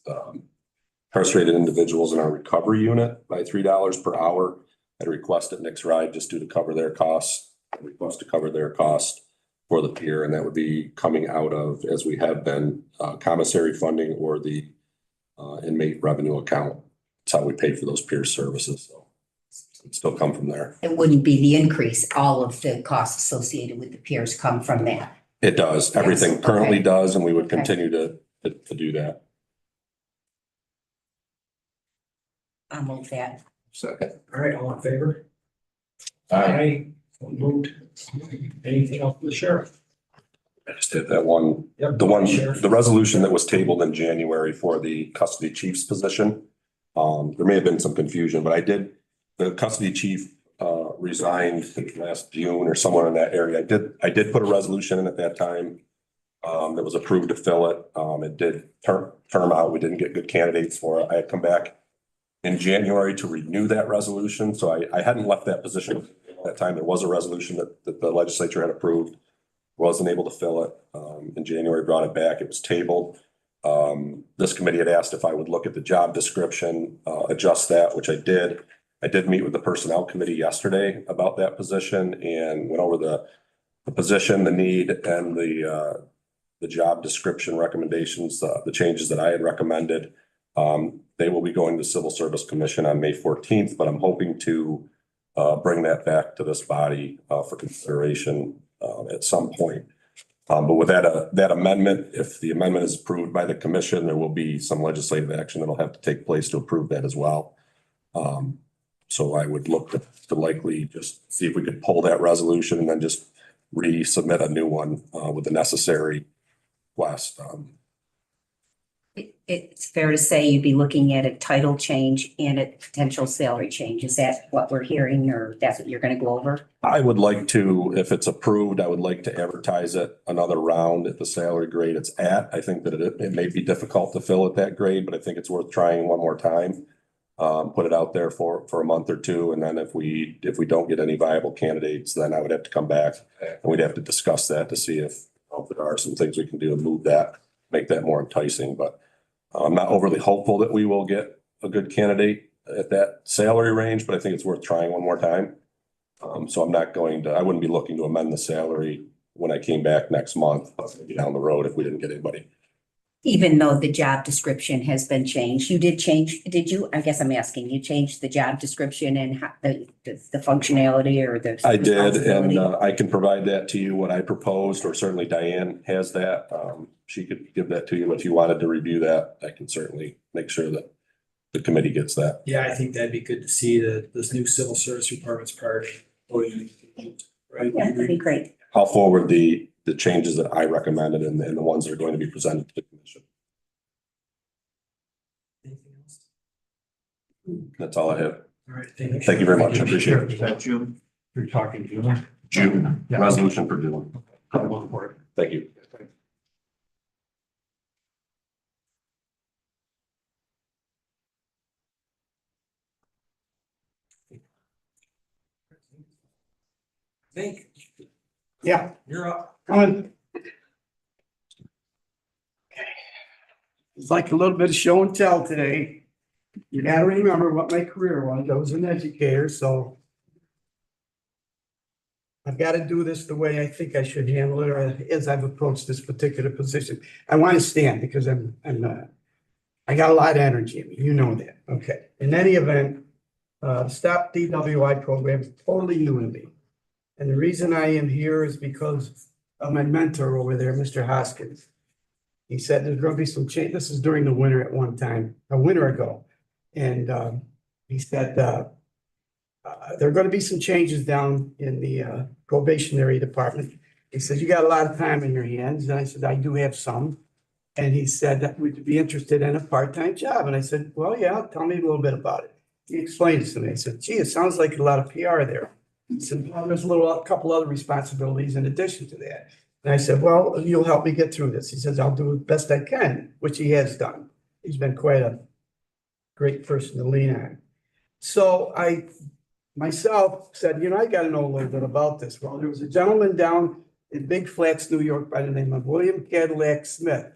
Speaker 9: incarcerated individuals in our recovery unit by $3 per hour at a request at Nick's Ride, just to cover their costs, request to cover their cost for the peer, and that would be coming out of, as we have been, commissary funding or the inmate revenue account. That's how we pay for those peer services, so it'd still come from there.
Speaker 2: It wouldn't be the increase, all of the costs associated with the peers come from that.
Speaker 9: It does, everything
Speaker 2: Yes,
Speaker 9: currently
Speaker 2: okay.
Speaker 9: does, and we would
Speaker 2: Okay.
Speaker 9: continue to do that.
Speaker 2: I'll move that.
Speaker 9: Second.
Speaker 1: All right, all in favor? Aye. So moved. Anything else for the sheriff?
Speaker 9: I just did that one.
Speaker 1: Yep.
Speaker 9: The resolution that was tabled in January for the custody chief's position. There may have been some confusion, but the custody chief resigned last June or somewhere in that area. I did put a resolution in at that time that was approved to fill it. It did term out. We didn't get good candidates for it. I had come back in January to renew that resolution. So I hadn't left that position at that time. There was a resolution that the legislature had approved. Wasn't able to fill it. In January, brought it back. It was tabled. This committee had asked if I would look at the job description, adjust that, which I did. I did meet with the personnel committee yesterday about that position and went over the position, the need, and the job description recommendations, the changes that I had recommended. They will be going to Civil Service Commission on May 14th, but I'm hoping to bring that back to this body for consideration at some point. But with that amendment, if the amendment is approved by the commission, there will be some legislative action that'll have to take place to approve that as well. So I would look to likely just see if we could pull that resolution and then just resubmit a new one with the necessary request.
Speaker 2: It's fair to say you'd be looking at a title change and a potential salary change. Is that what we're hearing, or that's what you're gonna go over?
Speaker 9: I would like to, if it's approved, I would like to advertise it another round at the salary grade it's at. I think that it may be difficult to fill at that grade, but I think it's worth trying one more time. Put it out there for a month or two, and then if we don't get any viable candidates, then I would have to come back and we'd have to discuss that to see if there are some things we can do to move that, make that more enticing. But I'm not overly hopeful that we will get a good candidate at that salary range, but I think it's worth trying one more time. So I wouldn't be looking to amend the salary when I came back next month, maybe down the road if we didn't get anybody.
Speaker 2: Even though the job description has been changed, you did change, did you? I guess I'm asking, you changed the job description and how, the functionality or the.
Speaker 9: I did, and
Speaker 2: responsibility?
Speaker 9: I can provide that to you, what I proposed, or certainly Diane has that. She could give that to you if you wanted to review that. I can certainly make sure that the committee gets that.
Speaker 1: Yeah, I think that'd be good to see this new civil service requirements part. Right?
Speaker 2: Yeah, that'd be great.
Speaker 9: I'll forward the changes that I recommended and the ones that are going to be presented to the commission.
Speaker 1: Anything else?
Speaker 9: That's all I have.
Speaker 1: All right, thank you.
Speaker 9: Thank you very much. I appreciate it.
Speaker 1: Is that June? You're talking June?
Speaker 9: June,
Speaker 1: Yeah.
Speaker 9: resolution for June.
Speaker 1: I'll look for it.
Speaker 9: Thank you.
Speaker 1: Think,
Speaker 7: Yeah,
Speaker 1: you're up.
Speaker 7: coming. It's like a little bit of show and tell today. You gotta remember what my career was. I was an educator, so I've got to do this the way I think I should handle it, or as I've approached this particular position. I want to stand because I got a lot of energy in me. You know that. Okay. In any event, Stop DWI program is totally new to me. And the reason I am here is because of my mentor over there, Mr. Hoskins. He said there's going to be some change. This is during the winter at one time, a winter ago. And he said there are going to be some changes down in the probationary department. He said, you got a lot of time in your hands. And I said, I do have some. And he said that would you be interested in a part-time job. And I said, well, yeah, tell me a little bit about it. He explained it to me. I said, gee, it sounds like a lot of PR there. He said, well, there's a couple other responsibilities in addition to that. And I said, well, you'll help me get through this. He says, I'll do the best I can, which he has done. He's been quite a great person to lean on. So I myself said, I got to know a little bit about this. Well, there was a gentleman down in Big Flats, New York, by the name of William Cadillac Smith.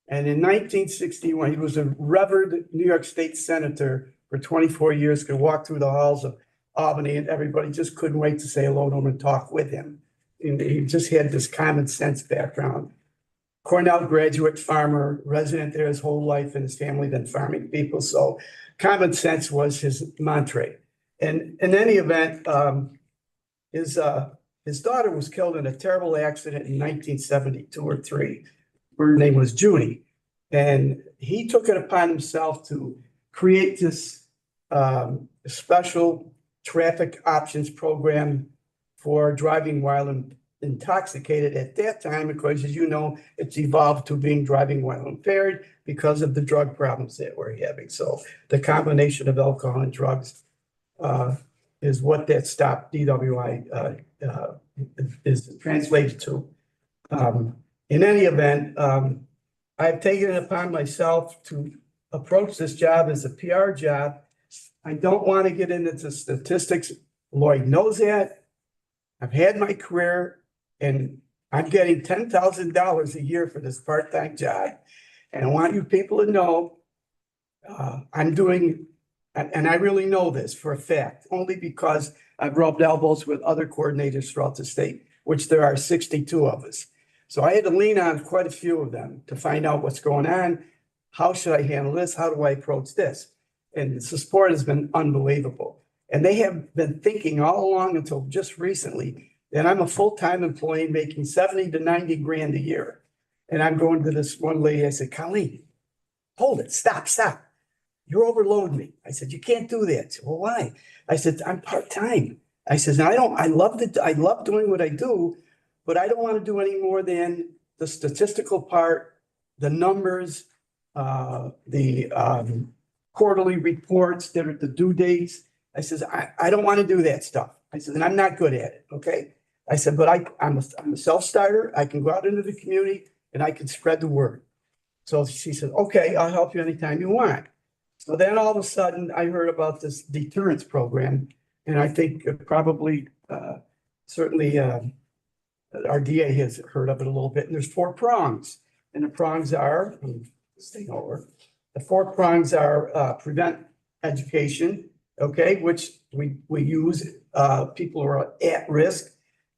Speaker 7: And in 1961, he was a revered New York State Senator for 24 years, could walk through the halls of Albany and everybody just couldn't wait to say hello to him and talk with him. And he just had this common sense background. Cornell graduate, farmer, resident there his whole life, and his family been farming people. So common sense was his mantra. And in any event, his daughter was killed in a terrible accident in 1972 or 3. Her name was Judy. And he took it upon himself to create this special traffic options program for driving while intoxicated at that time, because as you know, it's evolved to being driving while impaired because of the drug problems that we're having. So the combination of alcohol and drugs is what that Stop DWI is translated to. In any event, I've taken it upon myself to approach this job as a PR job. I don't want to get into statistics. Lloyd knows that. I've had my career and I'm getting $10,000 a year for this part-time job. And I want you people to know I'm doing, and I really know this for a fact, only because I've rubbed elbows with other coordinators throughout the state, which there are 62 of us. So I had to lean on quite a few of them to find out what's going on. How should I handle this? How do I approach this? And the support has been unbelievable. And they have been thinking all along until just recently that I'm a full-time employee making 70 to 90 grand a year. And I'm going to this one lady, I said, Colleen, hold it, stop. You're overloading me. I said, you can't do that. Said, well, why? I said, I'm part-time. I said, I love doing what I do, but I don't want to do any more than the statistical part, the numbers, the quarterly reports that are the due dates. I said, I don't want to do that stuff. I said, and I'm not good at it. Okay. I said, but I'm a self-starter. I can go out into the community and I can spread the word. So she said, okay, I'll help you anytime you want. So then all of a sudden I heard about this deterrence program. And I think probably, certainly our DA has heard of it a little bit. And there's 4 prongs. And the prongs are
Speaker 10: this thing over. The 4 prongs are, prevent, education, okay, which we use, people who are at risk.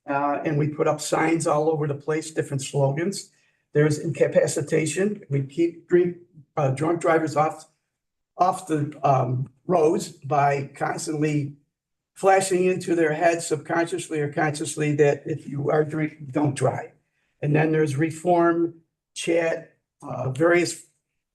Speaker 10: And we put up signs all over the place, different slogans. There's incapacitation. We keep drunk drivers off the roads by constantly flashing into their heads subconsciously or consciously that if you are drinking, don't drive. And then there's reform, chat, various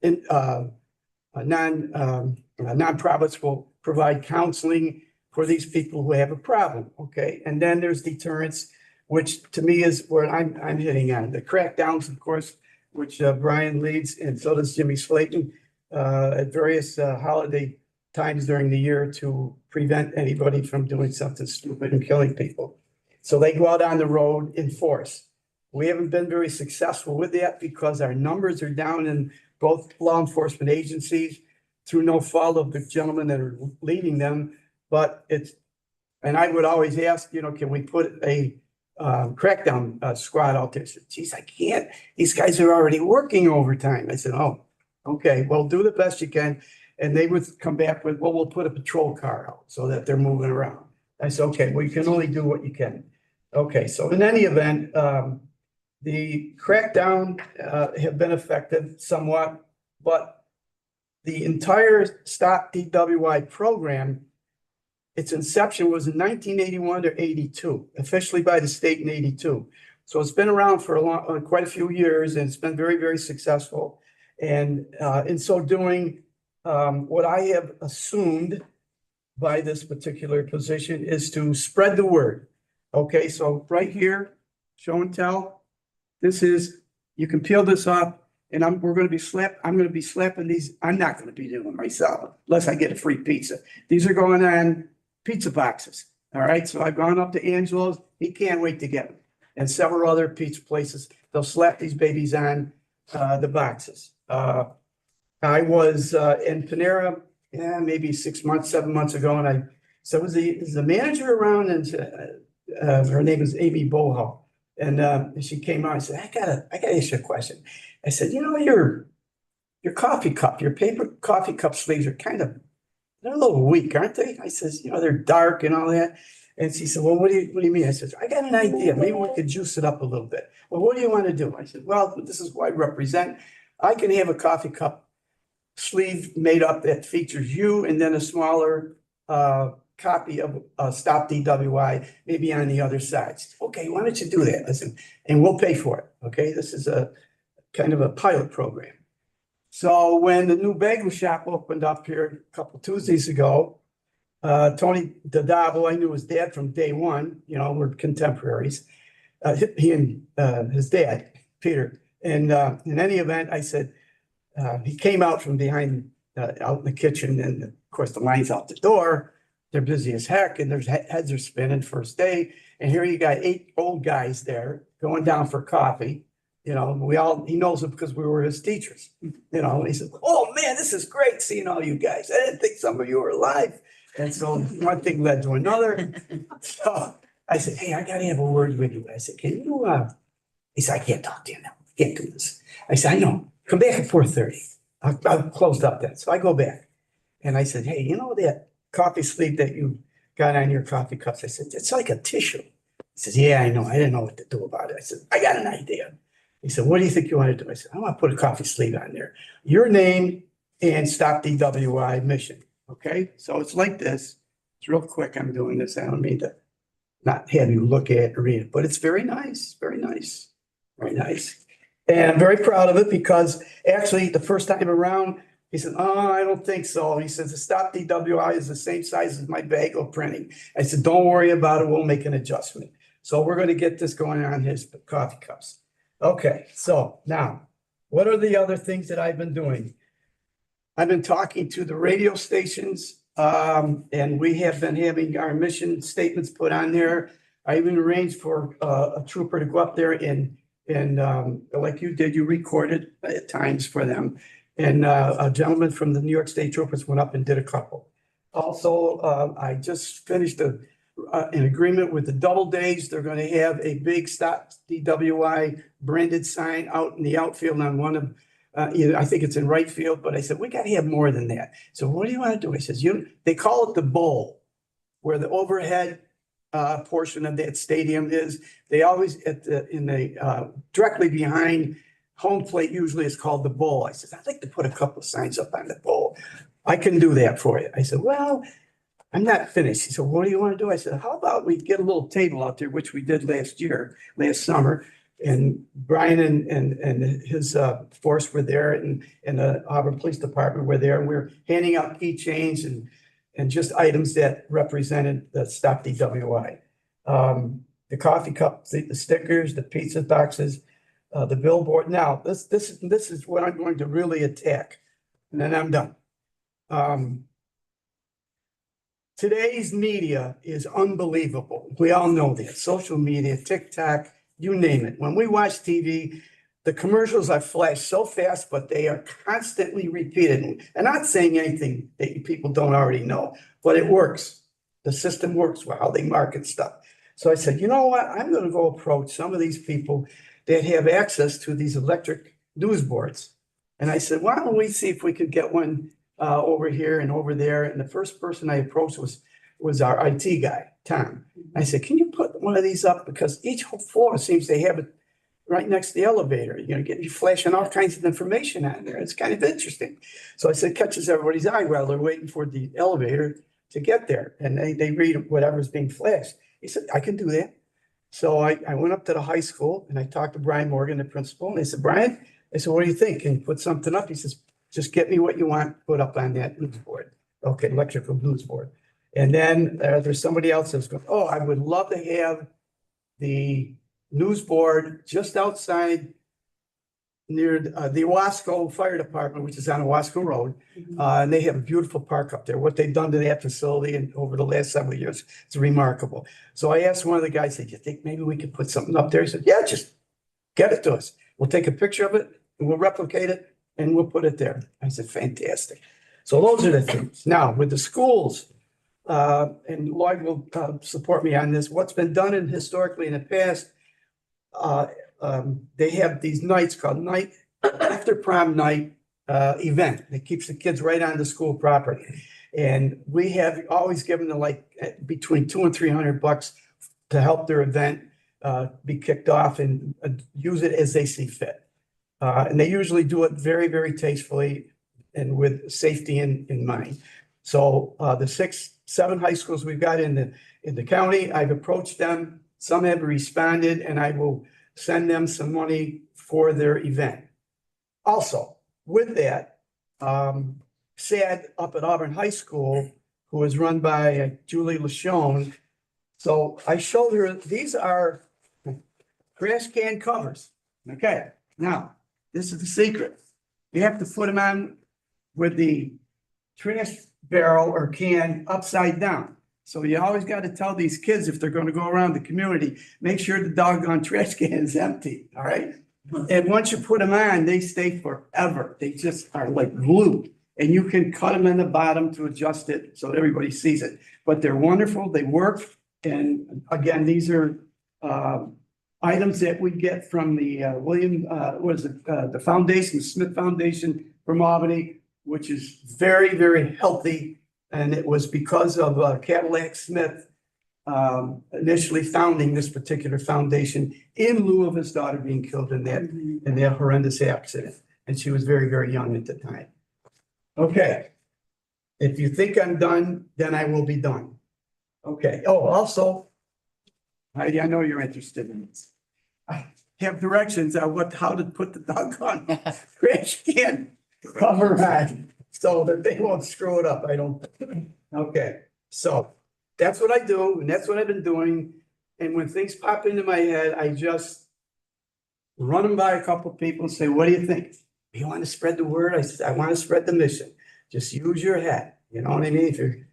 Speaker 10: nonprofits will provide counseling for these people who have a problem, okay? And then there's deterrence, which to me is where I'm hitting on. The crackdowns, of course, which Brian leads, and so does Jimmy Slayton, at various holiday times during the year to prevent anybody from doing something stupid and killing people. So they go out on the road in force. We haven't been very successful with that because our numbers are down in both law enforcement agencies through no fault of the gentlemen that are leading them. But and I would always ask, can we put a crackdown squad out there? I said, geez, I can't. These guys are already working overtime. I said, oh, okay, well, do the best you can. And they would come back with, well, we'll put a patrol car out so that they're moving around. I said, okay, well, you can only do what you can. Okay, so in any event, the crackdown have been effective somewhat, but the entire Stop DWI program, its inception was in 1981 to 82, officially by the state in 82. So it's been around for quite a few years, and it's been very, very successful. And in so doing, what I have assumed by this particular position is to spread the word. Okay, so right here, show and tell. This is, you can peel this off, and I'm going to be slapping these. I'm not going to be doing myself unless I get a free pizza. These are going on pizza boxes. All right, so I've gone up to Angelo's. He can't wait to get them, and several other pizza places. They'll slap these babies on the boxes. I was in Panera, maybe 6 months, 7 months ago, and I said, is the manager around? And her name is Amy Boho. And she came out and said, I gotta ask you a question. I said, your coffee cup, your paper coffee cup sleeves are they're a little weak, aren't they? I says, they're dark and all that. And she said, well, what do you mean? I said, I got an idea. Maybe we could juice it up a little bit. Well, what do you want to do? I said, well, this is what I represent. I can have a coffee cup sleeve made up that features you and then a smaller copy of Stop DWI, maybe on the other side. Okay, why don't you do that? Listen, and we'll pay for it. Okay, this is a kind of a pilot program. So when the new bagel shop opened up here a couple Tuesdays ago, Tony Dadavo, I knew his dad from day one. We're contemporaries. He and his dad, Peter. And in any event, I said, he came out from behind, out in the kitchen, and of course the line's out the door. They're busy as heck, and their heads are spinning first day. And here you got 8 old guys there going down for coffee. He knows it because we were his teachers. And he said, oh man, this is great seeing all you guys. I didn't think some of you were alive. And so one thing led to another. So I said, hey, I got to have a word with you. I said, can you, he said, I can't talk to you now. I can't do this. I said, I know. Come back at 4:30. I've closed up then. So I go back and I said, hey, that coffee sleeve that you got on your coffee cups? I said, it's like a tissue. He says, yeah, I know. I didn't know what to do about it. I said, I got an idea. He said, what do you think you want to do? I said, I want to put a coffee sleeve on there. Your name and Stop DWI mission. Okay. So it's like this. It's real quick. I'm doing this. I don't mean to not have you look at it or read it, but it's very nice. Very nice. Very nice. And I'm very proud of it because actually the first time around, he said, oh, I don't think so. He says, the Stop DWI is the same size as my bagel printing. I said, don't worry about it. We'll make an adjustment. So we're going to get this going on his coffee cups. Okay. So now, what are the other things that I've been doing? I've been talking to the radio stations, and we have been having our mission statements put on there. I even arranged for a trooper to go up there and like you did, you recorded at times for them. And a gentleman from the New York State Troopers went up and did a couple. Also, I just finished an agreement with the Doubledays. They're going to have a big Stop DWI branded sign out in the outfield on one of I think it's in right field, but I said, we gotta have more than that. So what do you wanna do? I says, they call it the bowl, where the overhead portion of that stadium is. They always directly behind home plate usually is called the bowl. I said, I'd like to put a couple of signs up on the bowl. I can do that for you. I said, well, I'm not finished. He said, what do you want to do? I said, how about we get a little table out there, which we did last summer. And Brian and his force were there, and the Auburn Police Department were there. And we were handing out keychains and just items that represented the Stop DWI. The coffee cups, the stickers, the pizza boxes, the billboard. Now, this is what I'm going to really attack, and then I'm done. Today's media is unbelievable. We all know that. Social media, TikTok, you name it. When we watch TV, the commercials are flashed so fast, but they are constantly repeated. I'm not saying anything that people don't already know, but it works. The system works well, how they market stuff. So I said, you know what? I'm going to go approach some of these people that have access to these electric news boards. And I said, why don't we see if we could get one over here and over there? And the first person I approached was our IT guy, Tom. I said, can you put one of these up? Because each floor seems to have it right next to the elevator. You're going to get you flashing all kinds of information on there. It's kind of interesting. So I said, catches everybody's eye while they're waiting for the elevator to get there. And they read whatever's being flashed. He said, I can do that. So I went up to the high school and I talked to Brian Morgan, the principal. And I said, Brian, I said, what do you think? Can you put something up? He says, just get me what you want put up on that news board. Okay, electrical news board. And then there's somebody else that's going, oh, I would love to have the news board just outside near the Owasco Fire Department, which is on Owasco Road. And they have a beautiful park up there. What they've done to that facility and over the last several years, it's remarkable. So I asked one of the guys, do you think maybe we could put something up there? He said, yeah, just get it to us. We'll take a picture of it and we'll replicate it and we'll put it there. I said, fantastic. So those are the things. Now with the schools, and Lloyd will support me on this, what's been done historically in the past, they have these nights called night after prom night event that keeps the kids right on the school property. And we have always given them like between $200 and $300 to help their event be kicked off and use it as they see fit. And they usually do it very, very tastefully and with safety in mind. So the 6-7 high schools we've got in the county, I've approached them. Some have responded, and I will send them some money for their event. Also, with that, SAD up at Auburn High School, who is run by Julie LaShone. So I showed her, these are trash can covers. Okay, now, this is the secret. You have to put them on with the trash barrel or can upside down. So you always got to tell these kids if they're going to go around the community, make sure the doggone trash can is empty, all right? And once you put them on, they stay forever. They just are like glue. And you can cut them in the bottom to adjust it so everybody sees it. But they're wonderful, they work. And again, these are items that we get from the the foundation, the Smith Foundation from Albany, which is very, very healthy. And it was because of Cadillac Smith initially founding this particular foundation in lieu of his daughter being killed in that horrendous accident. And she was very, very young at the time. Okay. If you think I'm done, then I will be done. Okay. Oh, also, Heidi, I know you're interested in this. I have directions on how to put the doggone trash can cover on so that they won't screw it up. Okay. So that's what I do, and that's what I've been doing. And when things pop into my head, I just run them by a couple of people and say, what do you think? You want to spread the word? I said, I want to spread the mission. Just use your head. You know what I mean? If you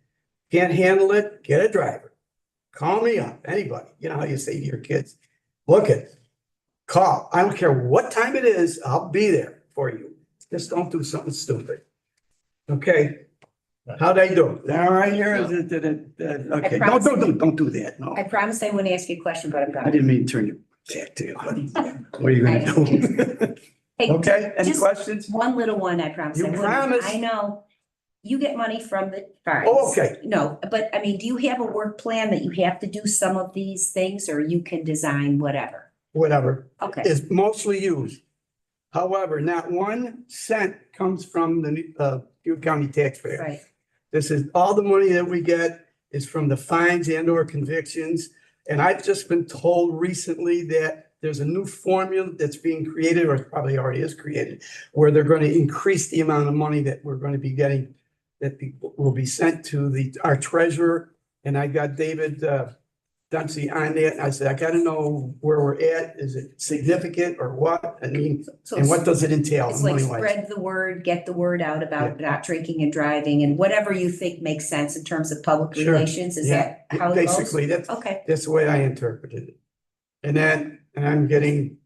Speaker 10: can't handle it, get a driver. Call me up. Anybody. You know how you say to your kids, look it, call. I don't care what time it is. I'll be there for you. Just don't do something stupid. Okay. How'd I do? All right here? Is it, okay. Don't do that. No.
Speaker 2: I promise I won't ask you a question, but I'm
Speaker 10: I
Speaker 2: going
Speaker 10: didn't mean to turn your back to you, buddy. What are you gonna do?
Speaker 2: Hey,
Speaker 10: Okay, any
Speaker 2: just
Speaker 10: questions?
Speaker 2: one little one, I promise.
Speaker 10: You
Speaker 2: I wouldn't-
Speaker 10: promise.
Speaker 2: I know. You get money from the fines.
Speaker 10: Oh, okay.
Speaker 2: No, but I mean, do you have a work plan that you have to do some of these things, or you can design whatever?
Speaker 10: Whatever,
Speaker 2: Okay,
Speaker 10: is mostly used. However, not 1 cent comes from the Cayuga County taxpayer.
Speaker 2: right.
Speaker 10: This is, all the money that we get is from the fines and or convictions. And I've just been told recently that there's a new formula that's being created, or probably already is created, where they're going to increase the amount of money that we're going to be getting, that will be sent to our treasurer. And I got David Dempsey on that. And I said, I got to know where we're at. Is it significant or what? I mean,
Speaker 2: So
Speaker 10: and what does it entail
Speaker 2: it's like
Speaker 10: money-wise?
Speaker 2: spread the word, get the word out about not drinking and driving, and whatever you think makes sense in terms of public
Speaker 10: Sure.
Speaker 2: relations. Is
Speaker 10: Yeah,
Speaker 2: that how it goes?
Speaker 10: basically,
Speaker 2: Okay,
Speaker 10: that's the way I interpreted it. And I'm getting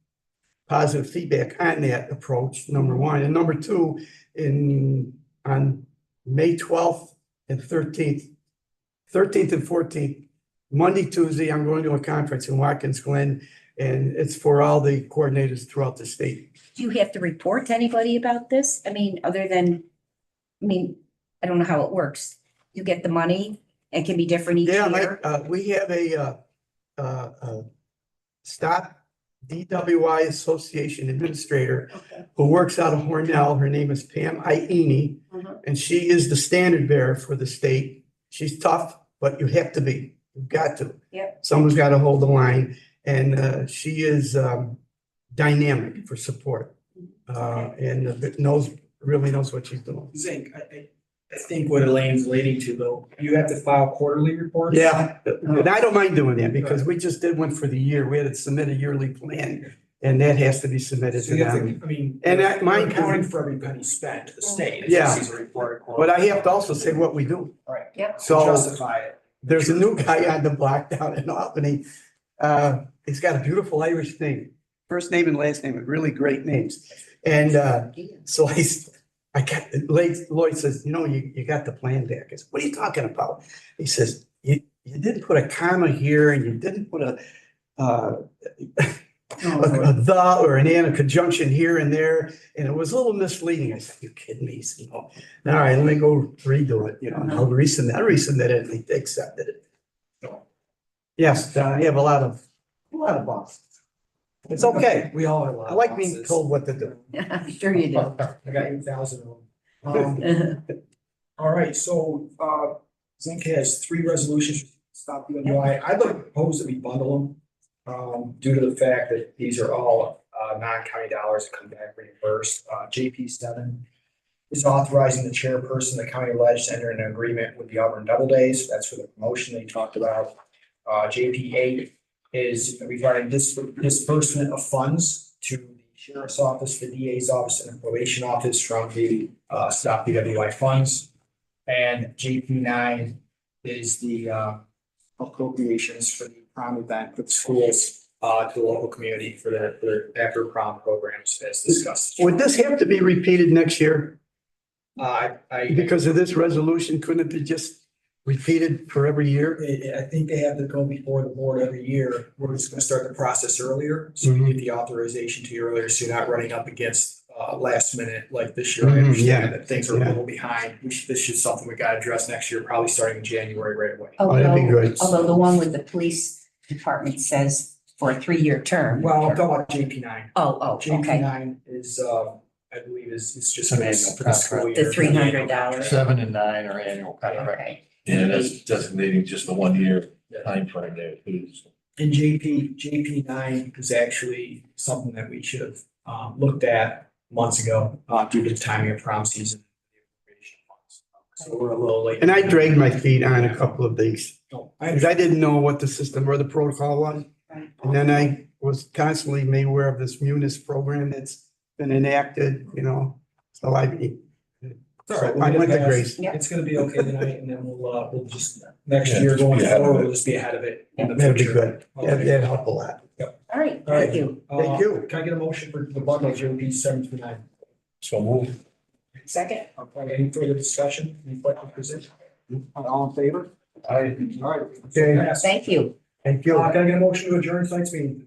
Speaker 10: positive feedback on that approach, number one. And number two, on May 12th and 13th and 14th, Monday, Tuesday, I'm going to a conference in Watkins Glen, and it's for all the coordinators throughout the state.
Speaker 2: do you have to report to anybody about this? I mean, other than, I don't know how it works. You get the money, it can be different each
Speaker 10: Yeah,
Speaker 2: year.
Speaker 10: we have a Stop DWI Association Administrator
Speaker 2: Okay.
Speaker 10: who works out of Hornell. Her name is Pam Iene,
Speaker 2: Mhm.
Speaker 10: and she is the standard bearer for the state. She's tough, but you have to be. You've got to.
Speaker 2: Yep.
Speaker 10: Someone's got to hold the line, and she is dynamic for support, and really knows what she's doing.
Speaker 1: Zink, I think what Elaine's leading to though, you have to file quarterly reports.
Speaker 10: Yeah, and I don't mind doing that because we just did one for the year. We had to submit a yearly plan, and that has to be submitted
Speaker 1: So
Speaker 10: to
Speaker 1: you have
Speaker 10: them.
Speaker 1: to, I mean.
Speaker 10: And that
Speaker 1: you're
Speaker 10: mine-
Speaker 1: accounting for every penny spent to the state. It's
Speaker 10: Yeah.
Speaker 1: just a report.
Speaker 10: But I have to also say what we do.
Speaker 1: Right.
Speaker 2: Yep.
Speaker 10: So
Speaker 1: Justify it.
Speaker 10: there's a new guy on the block down in Albany. He's got a beautiful Irish name. First name and last name are really great names. And so I got, Lloyd says, you got the plan back. I said, what are you talking about? He says, you didn't put a comma here and you didn't put a the or an and, a conjunction here and there. And it was a little misleading. I said, you kidding me? He said, no. All right, let me go redo it, and I'll resubmit. I resubmitted it and they accepted it. So, yes, I have a lot of bosses. It's okay.
Speaker 1: We all have a lot
Speaker 10: I
Speaker 1: of
Speaker 10: like being
Speaker 1: bosses.
Speaker 10: told what to do.
Speaker 2: I'm sure you do.
Speaker 1: I got 8,000 of them. All right, so, Zink has 3 resolutions, to stop DWI. I'd like to propose that we bundle them, due to the fact that these are all, non-county dollars that come back reimbursed. JP 7 is authorizing the chairperson of the county ledge to enter an agreement with the Auburn Double Days. That's for the promotion they talked about. JP 8 is regarding disbursement of funds to the sheriff's office, the DA's office, and the probation office from the Stop DWI funds. And JP 9 is the appropriations for the prom event for the schools to the local community for their after prom programs as discussed.
Speaker 10: Would this have to be repeated next year?
Speaker 1: I
Speaker 10: Because of this resolution, couldn't it be just repeated for every year?
Speaker 1: I think they have to go before the board every year. We're just gonna start the process earlier, so we get the authorization to you earlier, so you're not running up against last minute like this year. I
Speaker 10: Yeah.
Speaker 1: understand that things are a
Speaker 10: Yeah.
Speaker 1: little behind. This is something we gotta address next year, probably starting in January right away.
Speaker 10: Oh, that'd be great.
Speaker 2: Although the one with the police department says for a 3-year term.
Speaker 1: Well, I'm talking about JP 9.
Speaker 2: Oh,
Speaker 1: JP
Speaker 2: okay.
Speaker 1: 9 is, I believe it's just
Speaker 5: An
Speaker 1: for
Speaker 5: annual
Speaker 1: the school
Speaker 5: contract.
Speaker 1: year.
Speaker 2: The $300.
Speaker 3: 7 and 9 are annual contract.
Speaker 2: Okay.
Speaker 3: And that's designating just the 1 year timeframe there, too.
Speaker 1: And JP 9 is actually something that we should have looked at months ago due to the timing of prom season. So we're a little late.
Speaker 10: And I dragged my feet on a couple of these,
Speaker 1: No,
Speaker 10: because I didn't know what the system or the protocol was.
Speaker 2: Right.
Speaker 10: And then I was constantly made aware of this Munis program that's been enacted, so I went to Grace.
Speaker 2: Yeah.
Speaker 1: It's gonna be okay tonight, and then we'll just, next year going forward, we'll just be ahead of it. in the
Speaker 10: That'd be
Speaker 1: future.
Speaker 10: good. That'd help a lot.
Speaker 2: All right,
Speaker 1: All right.
Speaker 2: thank you.
Speaker 10: Thank you.
Speaker 1: Can I get a motion for the bundle of JP 7 through 9?
Speaker 3: So move.
Speaker 2: Second.
Speaker 1: Okay, any further discussion? Any questions, position? All in favor?
Speaker 3: I,
Speaker 1: All right.
Speaker 10: Okay.
Speaker 1: Pass.
Speaker 2: Thank you.
Speaker 10: Thank you.
Speaker 1: Can I get a motion to adjourn tonight's meeting?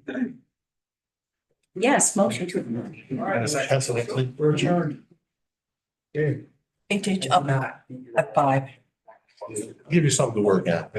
Speaker 2: Yes, motion to adjourn.
Speaker 1: We're adjourned.
Speaker 10: Okay.
Speaker 4: Up at 5.
Speaker 3: Give you something to work at.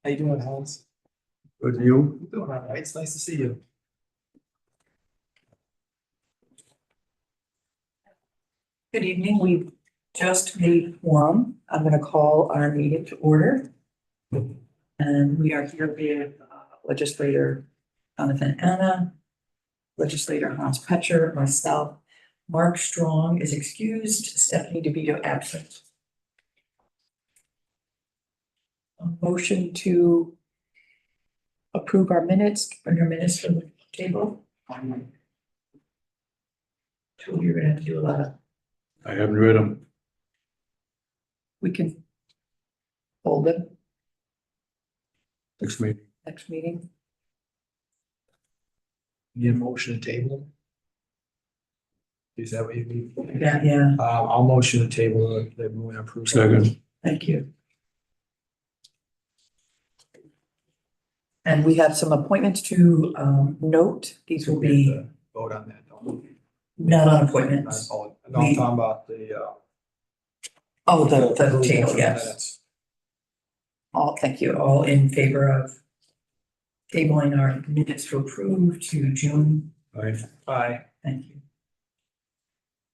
Speaker 1: How you doing, Hans?
Speaker 10: Good, you?
Speaker 1: Doing all right. It's nice to see you.
Speaker 2: Good evening. We've just made quorum. I'm going to call our meeting to order. And we are here with legislator Jonathan Anna, legislator Hans Petcher, myself. Mark Strong is excused, Stephanie DeVito absent. A motion to approve our minutes, bring our minutes from the table. So you're gonna have to do a lot of,
Speaker 10: I haven't read them.
Speaker 2: we can hold them
Speaker 10: Next meeting.
Speaker 2: next meeting.
Speaker 1: Need a motion to table? Is that what you mean?
Speaker 2: Yeah,
Speaker 1: I'll motion to table the moving approved.
Speaker 10: Second.
Speaker 2: thank you. And we have some appointments to note. These will be
Speaker 1: Vote on that. Don't we?
Speaker 2: not on appointments.
Speaker 1: No, I'm talking about the,
Speaker 2: Oh, the table, yes.
Speaker 1: minutes.
Speaker 2: All, thank you. All in favor of tabling our minutes to approve to June.
Speaker 1: Aye.
Speaker 2: Thank you.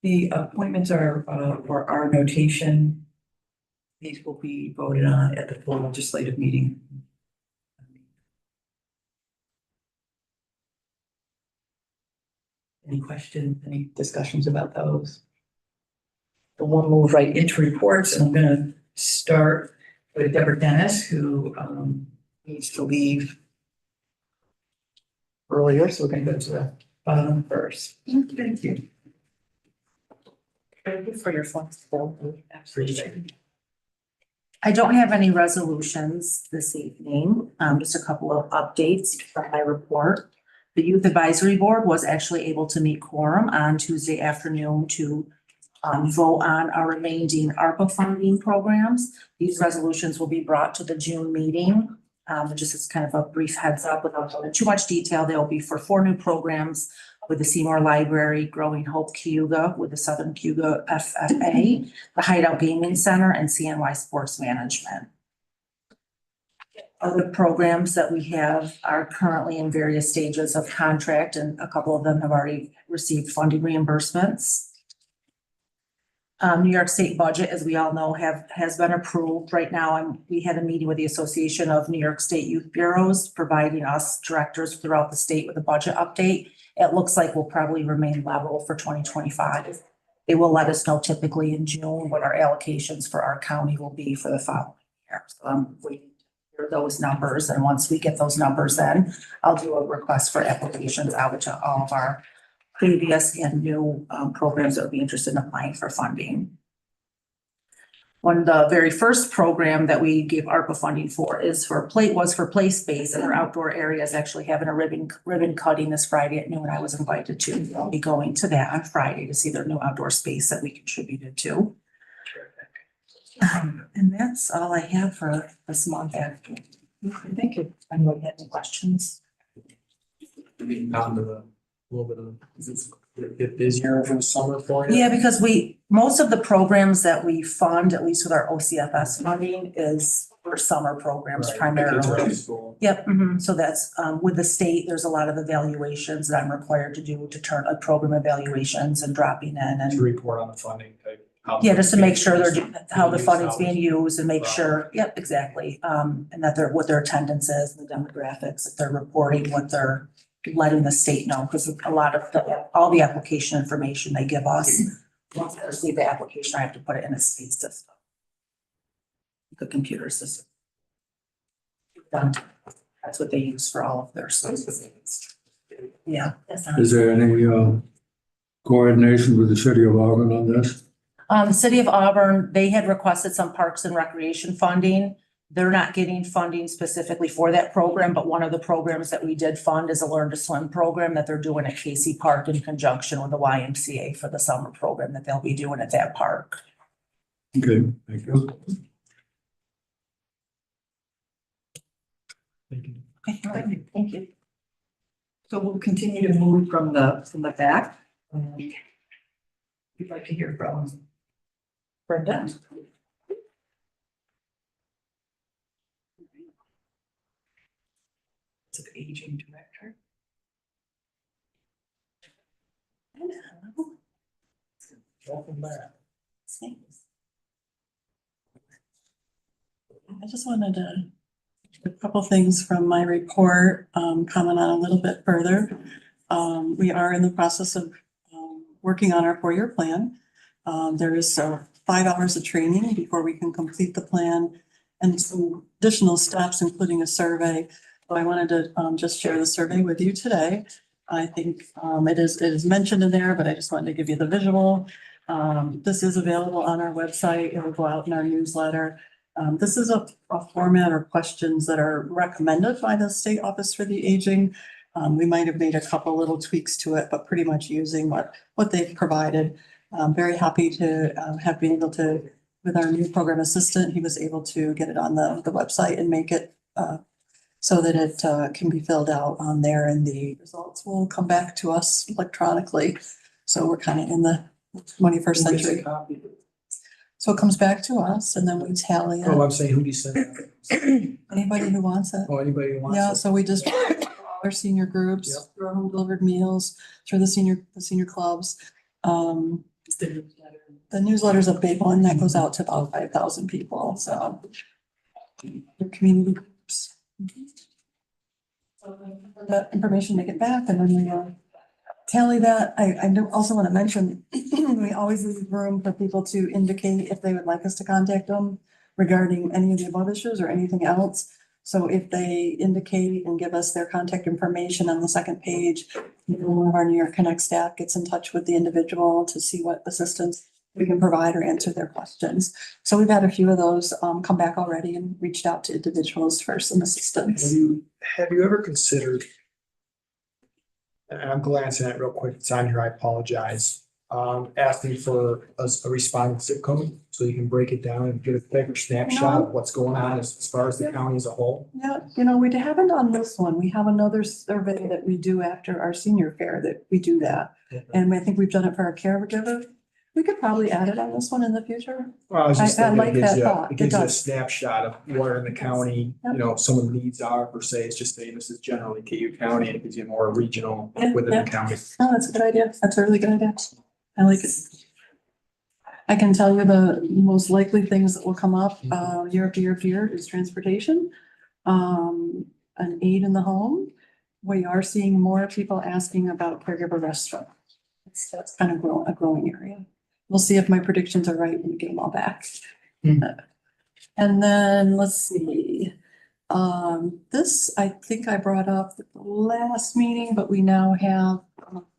Speaker 2: The appointments are for our notation. These will be voted on at the full legislative meeting. Any questions, any discussions about those? We'll move right into reports, and I'm gonna start with Deborah Dennis, who needs to leave earlier, so we're gonna go to the bottom first. Thank you.
Speaker 6: Thank you for your flexibility.
Speaker 2: Absolutely.
Speaker 6: I don't have any resolutions this evening, just a couple of updates from my report. The Youth Advisory Board was actually able to meet quorum on Tuesday afternoon to vote on our remaining ARPA funding programs. These resolutions will be brought to the June meeting. Just as kind of a brief heads up without going into too much detail, they'll be for 4 new programs with the Seymour Library, Growing Hope Cayuga with the Southern Cayuga FFA, the Hideout Gaming Center, and CNY Sports Management. Other programs that we have are currently in various stages of contract, and a couple of them have already received funding reimbursements. New York State budget, as we all know, has been approved right now, and we had a meeting with the Association of New York State Youth Bureaus, providing us directors throughout the state with a budget update. It looks like we'll probably remain level for 2025. They will let us know typically in June what our allocations for our county will be for the following year. So I'm waiting to hear those numbers, and once we get those numbers in, I'll do a request for applications out to all of our previous and new programs that would be interested in applying for funding. One of the very first program that we gave ARPA funding for was for play space, and their outdoor area is actually having a ribbon cutting this Friday at noon. I was invited to. I'll be going to that on Friday to see their new outdoor space that we contributed to. And that's all I have for this month. Thank you. Anyone have any questions?
Speaker 1: Down to the little bit of, is it a bit busier over the summer for you?
Speaker 6: Yeah, because most of the programs that we fund, at least with our OCFS funding, is for summer programs
Speaker 1: Right, the kids are
Speaker 6: primarily.
Speaker 1: in school.
Speaker 6: Yep, so that's, with the state, there's a lot of evaluations that I'm required to do to turn program evaluations and dropping in
Speaker 1: To
Speaker 6: and.
Speaker 1: report on the funding type. how
Speaker 6: Yeah, just to make sure
Speaker 1: it's
Speaker 6: how the
Speaker 1: used,
Speaker 6: funding's
Speaker 1: how
Speaker 6: being
Speaker 1: it's-
Speaker 6: used and make sure, yep, exactly. And that what their attendance is, the demographics, if they're reporting what they're letting the state know, because a lot of all the application information they give us, once I receive the application, I have to put it in a state system. The computer system. Done. That's what they use for all of their services. Yeah.
Speaker 10: Is there any coordination with the city of Auburn on this?
Speaker 6: The city of Auburn, they had requested some parks and recreation funding. They're not getting funding specifically for that program, but one of the programs that we did fund is a Learn to Swim program that they're doing at Casey Park in conjunction with the YMCA for the summer program that they'll be doing at that park.
Speaker 10: Okay, thank you.
Speaker 1: Thank you.
Speaker 6: Okay, all right, thank you.
Speaker 2: So we'll continue to move from the back. We'd like to hear from Brenda.
Speaker 11: Office of Aging Director.
Speaker 5: Welcome back.
Speaker 11: Thanks. I just wanted to, a couple things from my report, comment on a little bit further. We are in the process of working on our 4-year plan. There is 5 hours of training before we can complete the plan and some additional steps, including a survey. So I wanted to just share the survey with you today. I think it is mentioned in there, but I just wanted to give you the visual. This is available on our website. It will go out in our newsletter. This is a format or questions that are recommended by the State Office for the Aging. We might have made a couple little tweaks to it, but pretty much using what they've provided. I'm very happy to have been able to, with our new program assistant, he was able to get it on the website and make it so that it can be filled out on there, and the results will come back to us electronically. So we're kind of in the 21st century. So it comes back to us and then we tally
Speaker 1: Oh,
Speaker 11: it.
Speaker 1: I'm saying, who do you send that?
Speaker 11: Anybody who wants it.
Speaker 1: Oh, anybody who wants
Speaker 11: Yeah,
Speaker 1: it?
Speaker 11: so we just our senior groups,
Speaker 1: Yep.
Speaker 11: through our home delivered meals, through the senior clubs. The newsletter's a big one that goes out to about 5,000 people, so. Your community groups. So that information, make it back, and then we tally that. I do also want to mention, we always leave room for people to indicate if they would like us to contact them regarding any of the above issues or anything else. So if they indicate and give us their contact information on the second page, one of our New York Connect staff gets in touch with the individual to see what assistance we can provide or answer their questions. So we've had a few of those come back already and reached out to individuals for some assistance.
Speaker 1: Have you ever considered, and I'm glancing at it real quick, it's on here, I apologize, asking for a responding zip code so you can break it down and get a bigger snapshot of what's going on as far as the county as a whole?
Speaker 11: Yeah, we haven't on this one. We have another survey that we do after our senior fair that we do that. And I think we've done it for our caregiver. We could probably add it on this one in the future.
Speaker 1: Well, I was just
Speaker 11: I
Speaker 1: thinking,
Speaker 11: like
Speaker 1: it gives
Speaker 11: that
Speaker 1: you,
Speaker 11: thought.
Speaker 1: it gives
Speaker 11: It
Speaker 1: you a
Speaker 11: does.
Speaker 1: snapshot of where in the county, you know, some of the needs are per se. It's just saying this is generally Cayuga County, and it gives you more regional
Speaker 11: Yeah,
Speaker 1: within
Speaker 11: yeah.
Speaker 1: the county.
Speaker 11: Oh, that's a good idea. That's a really good idea. I like it. I can tell you the most likely things that will come up, year after year after year is transportation. An aid in the home. We are seeing more people asking about caregiver restaurant. That's kind of a growing area. We'll see if my predictions are right when we get them all back. And then let's see. This, I think I brought up at the last meeting, but we now have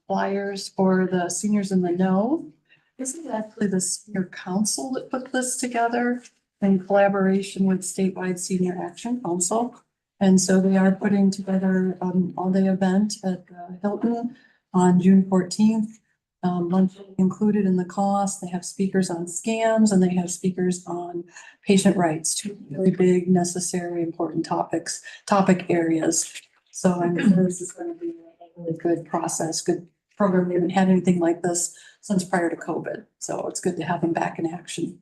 Speaker 11: flyers for the seniors in the know. This is actually the senior council that put this together in collaboration with statewide senior action council. And so they are putting together an all-day event at Hilton on June 14th. Lunch included in the cost. They have speakers on scams and they have speakers on patient rights, 2 really big, necessary, important topic areas. So I'm sure this is going to be a really good process, good program. We haven't had anything like this since prior to COVID. So it's good to have them back in action.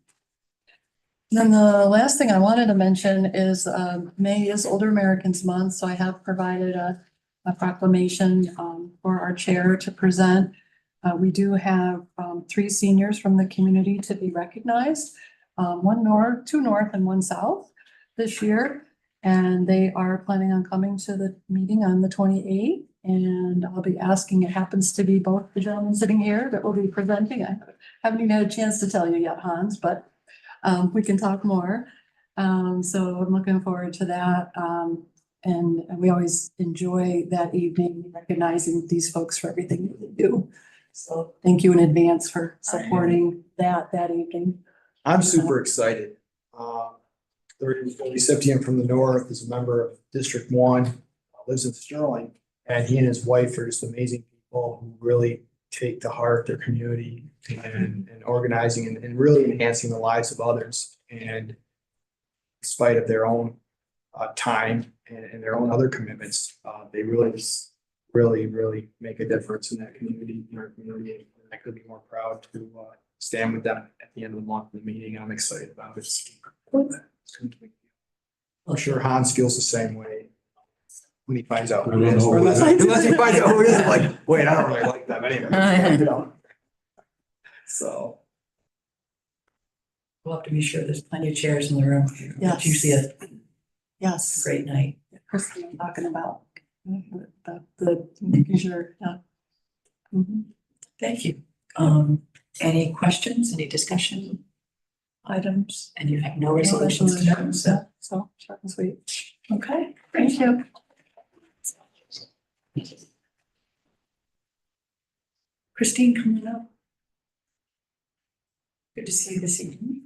Speaker 11: And then the last thing I wanted to mention is May is Older Americans Month. So I have provided a proclamation for our chair to present. We do have 3 seniors from the community to be recognized, 2 north and 1 south this year. And they are planning on coming to the meeting on the 28th. And I'll be asking, it happens to be both the gentlemen sitting here that will be presenting. I haven't even had a chance to tell you yet, Hans, but we can talk more. So I'm looking forward to that. And we always enjoy that evening, recognizing these folks for everything that they do. So thank you in advance for supporting that evening.
Speaker 1: I'm super excited. The recipient from the north is a member of District 1, lives in Sterling, and he and his wife are just amazing people who really take to heart their community and organizing and really enhancing the lives of others. And in spite of their own time and their own other commitments, they really make a difference in that community, in our community. And I could be more proud to stand with them at the end of the month in the meeting. I'm excited about it. I'm sure Hans feels the same way. when he finds out.
Speaker 3: We don't know.
Speaker 1: Unless he finds out who it is, like, wait, I don't really like them anyway. You know? So.
Speaker 2: We'll have to be sure there's plenty of chairs in the room.
Speaker 11: Yes.
Speaker 2: It's usually a
Speaker 11: Yes.
Speaker 2: great night.
Speaker 11: Christine talking about the making sure, yeah. Mhm.
Speaker 2: Thank you. Any questions, any discussion items? And you have no resolutions tonight, so,
Speaker 11: So, short and sweet.
Speaker 2: okay.
Speaker 11: Thank you.
Speaker 2: Christine, coming up. Good to see you this evening.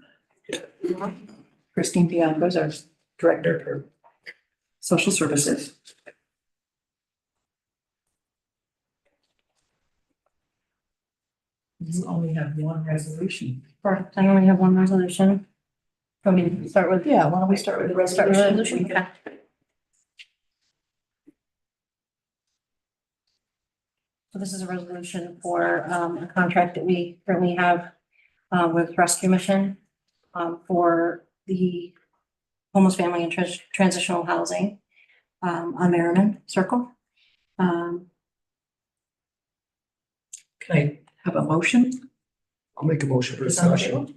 Speaker 2: Christine Bianco is our Director for Social Services. You only have one resolution.
Speaker 6: Correct. I only have one resolution. Can we start with?
Speaker 2: Yeah, why don't we start with the resolution?
Speaker 6: Resolution, okay. So this is a resolution for a contract that we currently have with Rescue Mission for the homeless family and transitional housing on Merriman Circle.
Speaker 2: Can I have a motion?
Speaker 1: I'll make a motion for
Speaker 2: Is that
Speaker 1: discussion.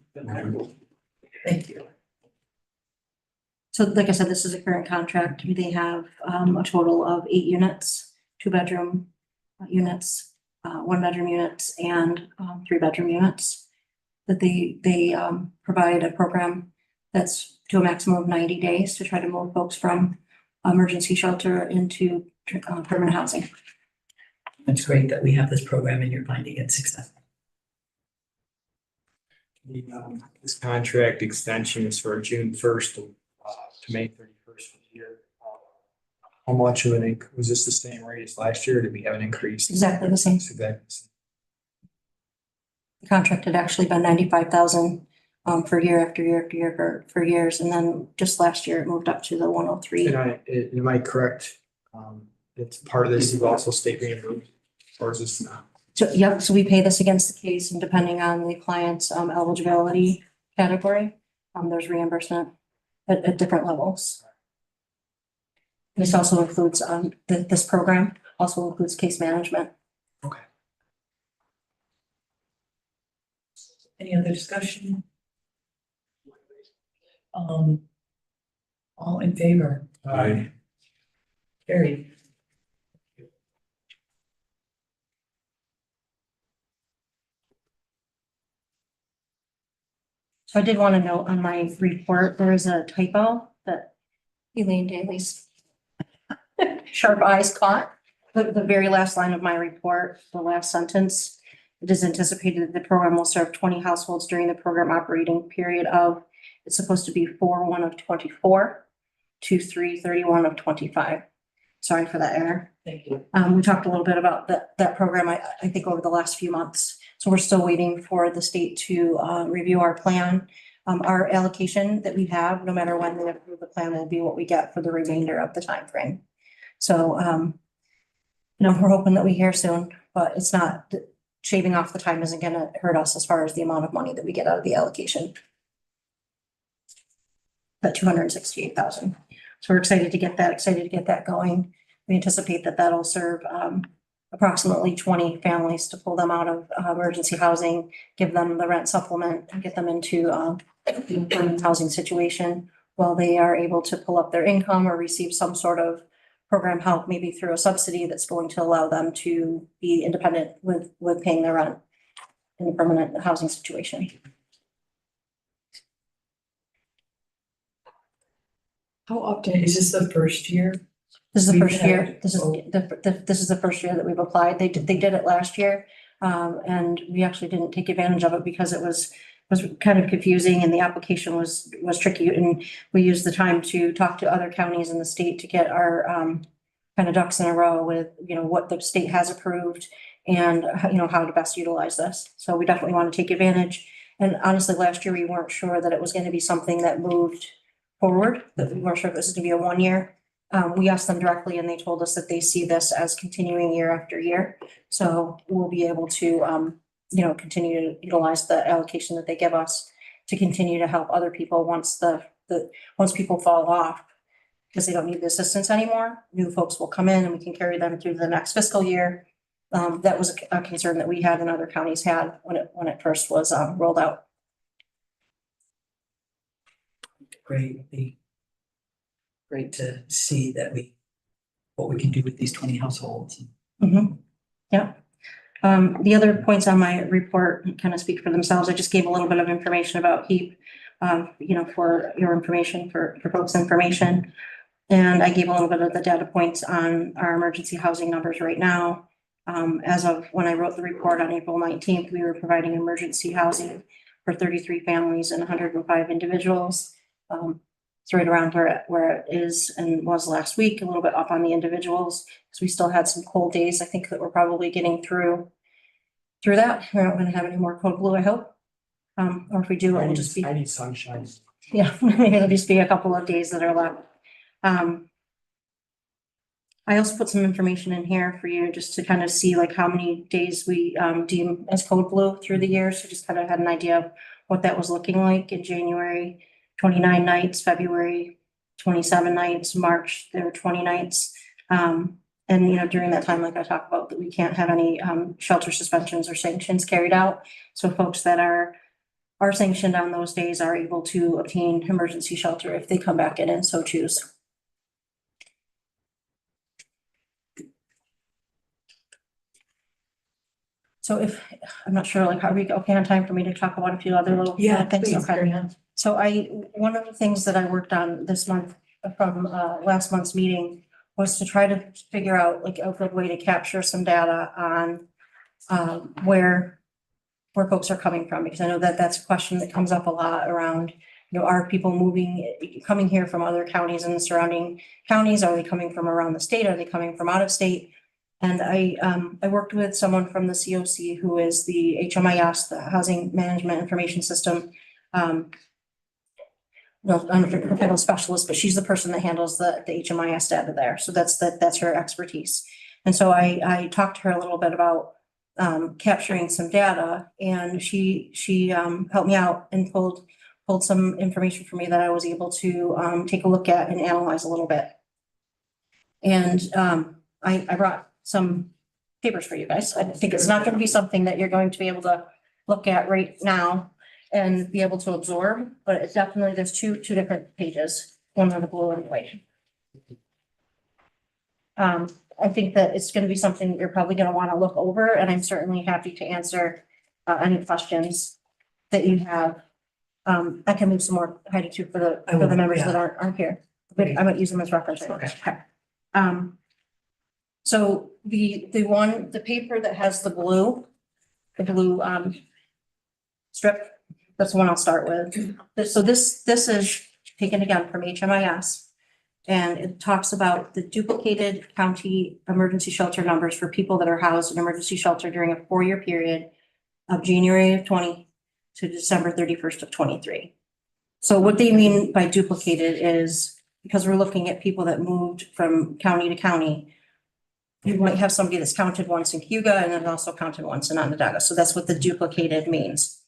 Speaker 2: Thank you.
Speaker 6: So like I said, this is a current contract. They have a total of 8 units, 2-bedroom units, 1-bedroom units, and 3-bedroom units. That they provide a program that's to a maximum of 90 days to try to move folks from emergency shelter into permanent housing.
Speaker 2: It's great that we have this program and you're finding it successful.
Speaker 1: This contract extension is for June 1st to May 31st for the year. How much of an was this the same rate as last year? Or did we have an increase?
Speaker 6: Exactly the same.
Speaker 1: It's exactly the same.
Speaker 6: The contract had actually been 95,000 for year after year after year for years, and then just last year it moved up to the 103.
Speaker 1: Am I correct? It's part of this is also state reimbursed, or is this not?
Speaker 6: So, yep, so we pay this against the case, and depending on the client's eligibility category, there's reimbursement at different levels. This also includes, this program also includes case management.
Speaker 1: Okay.
Speaker 2: Any other discussion? All in favor?
Speaker 3: Aye.
Speaker 2: Carried.
Speaker 6: So I did want to note on my report, there is a typo that Elaine Daly's sharp eyes caught. The very last line of my report, the last sentence, it is anticipated that the program will serve 20 households during the program operating period of, it's supposed to be 4/1 of 24 to 3/31 of 25. Sorry for that error.
Speaker 2: Thank you.
Speaker 6: We talked a little bit about that program, I think over the last few months. So we're still waiting for the state to review our plan. Our allocation that we have, no matter when they approve the plan, will be what we get for the remainder of the time frame. So, we're hoping that we hear soon, but it's not, shaving off the time isn't gonna hurt us as far as the amount of money that we get out of the allocation. That 268,000. So we're excited to get that going. We anticipate that that'll serve approximately 20 families to pull them out of emergency housing, give them the rent supplement, and get them into the permanent housing situation while they are able to pull up their income or receive some sort of program help, maybe through a subsidy that's going to allow them to be independent with paying their rent in the permanent housing situation.
Speaker 2: How often, is this the first year?
Speaker 6: This is the
Speaker 2: We've
Speaker 6: first year.
Speaker 2: had-
Speaker 6: This is this is the first year that we've applied. They did it last year. And we actually didn't take advantage of it because it was kind of confusing and the application was tricky. And we used the time to talk to other counties in the state to get our kind of ducks in a row with, what the state has approved and, how to best utilize this. So we definitely want to take advantage. And honestly, last year, we weren't sure that it was going to be something that moved forward, that we weren't sure if this was going to be a 1 year. We asked them directly and they told us that they see this as continuing year after year. So we'll be able to, continue to utilize the allocation that they give us to continue to help other people once once people fall off,
Speaker 4: because they don't need the assistance anymore. New folks will come in and we can carry them through the next fiscal year. That was a concern that we had and other counties had when it first was rolled out.
Speaker 12: Great, be great to see that what we can do with these 20 households.
Speaker 4: Mhm. Yeah. The other points on my report kind of speak for themselves. I just gave a little bit of information about HEAP, for your information, for folks' information. And I gave a little bit of the data points on our emergency housing numbers right now. As of when I wrote the report on April 19th, we were providing emergency housing for 33 families and 105 individuals. It's right around where it is and was last week, a little bit up on the individuals, because we still had some cold days. I think that we're probably getting through that. We're not going to have any more code blue, I hope. Or if we do, it will just be,
Speaker 12: I need sunshine.
Speaker 4: yeah, it'll just be a couple of days that are left. I also put some information in here for you just to kind of see like how many days we deem as code blue through the year. So just kind of had an idea of what that was looking like in January, 29 nights, February, 27 nights, March, there were 20 nights. And, during that time, like I talked about, that we can't have any shelter suspensions or sanctions carried out. So folks that are sanctioned on those days are able to obtain emergency shelter if they come back in and so choose. So I'm not sure, like, are we okay on time for me to talk about a few other little things?
Speaker 12: Please,
Speaker 4: Okay. So one of the things that I worked on this month from last month's meeting was to try to figure out like a good way to capture some data on where folks are coming from, because I know that that's a question that comes up a lot around, are people coming here from other counties and the surrounding counties? Are they coming from around the state? Are they coming from out of state? And I worked with someone from the COC who is the HMIS, the Housing Management Information System. I'm not a federal specialist, but she's the person that handles the HMIS data there. So that's her expertise. And so I talked to her a little bit about capturing some data, and she helped me out and pulled some information for me that I was able to take a look at and analyze a little bit. And I brought some papers for you guys. I think it's not going to be something that you're going to be able to look at right now and be able to absorb, but it's definitely, there's two different pages, one on the blue and white. I think that it's going to be something you're probably going to want to look over, and I'm certainly happy to answer any questions that you have. I can move some more, Heidi, too, for the members that aren't here. But I might use them as reference. Okay. So the paper that has the blue strip, that's the one I'll start with. So this is taken again from HMIS, and it talks about the duplicated county emergency shelter numbers for people that are housed in emergency shelter during a 4-year period of January of 20 to December 31st of 23. So what they mean by duplicated is, because we're looking at people that moved from county to county, you might have somebody that's counted once in Cayuga and then also counted once in Onondaga. So that's what the duplicated means.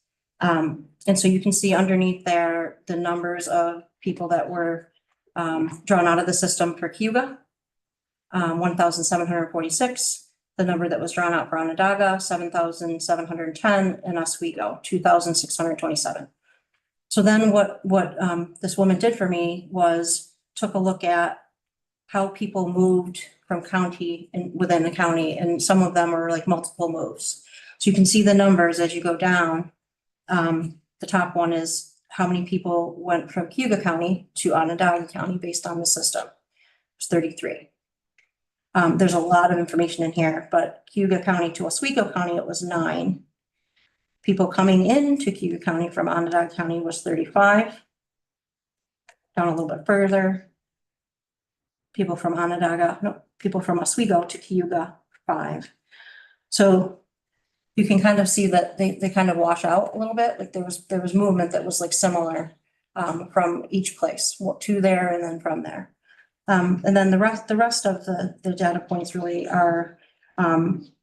Speaker 4: And so you can see underneath there the numbers of people that were drawn out of the system for Cayuga, 1,746. The number that was drawn out for Onondaga, 7,710, and Oswego, 2,627. So then what this woman did for me was took a look at how people moved from county and within the county, and some of them are like multiple moves. So you can see the numbers as you go down. The top one is how many people went from Cayuga County to Onondaga County based on the system. It's 33. There's a lot of information in here, but Cayuga County to Oswego County, it was 9. People coming into Cayuga County from Onondaga County was 35. Down a little bit further. People from Oswego to Cayuga, 5. So you can kind of see that they kind of wash out a little bit. Like there was movement that was like similar from each place to there and then from there. And then the rest of the data points really are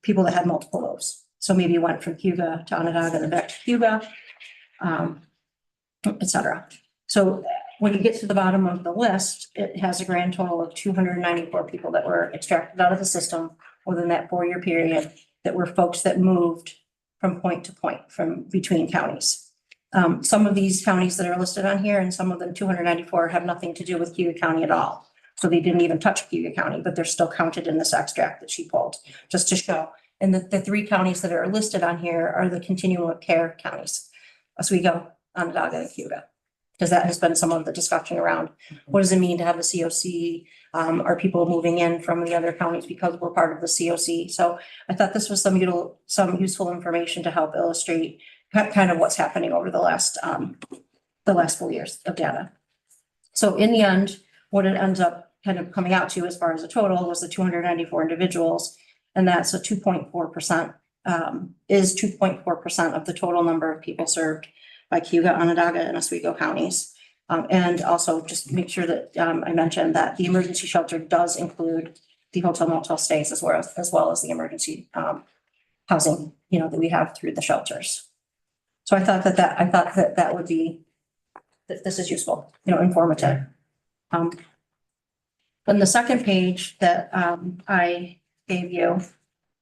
Speaker 4: people that had multiple moves. So maybe you went from Cayuga to Onondaga and then back to Cayuga, et cetera. So
Speaker 13: when you get to the bottom of the list, it has a grand total of 294 people that were extracted out of the system within that 4-year period, that were folks that moved from point to point, from between counties. Some of these counties that are listed on here, and some of the 294 have nothing to do with Cayuga County at all. So they didn't even touch Cayuga County, but they're still counted in this extract that she pulled, just to show. And the 3 counties that are listed on here are the continuum of care counties: Oswego, Onondaga, and Cayuga. Because that has been some of the discussion around, what does it mean to have the COC? Are people moving in from the other counties because we're part of the COC? So I thought this was some useful information to help illustrate kind of what's happening over the last 4 years of data. So in the end, what it ends up kind of coming out to as far as a total was the 294 individuals, and that's a 2.4%, is 2.4% of the total number of people served by Cayuga, Onondaga, and Oswego counties. And also just make sure that I mentioned that the emergency shelter does include the hotel motel stays as well as the emergency housing, that we have through the shelters. So I thought that would be, that this is useful, informative. Then the second page that I gave you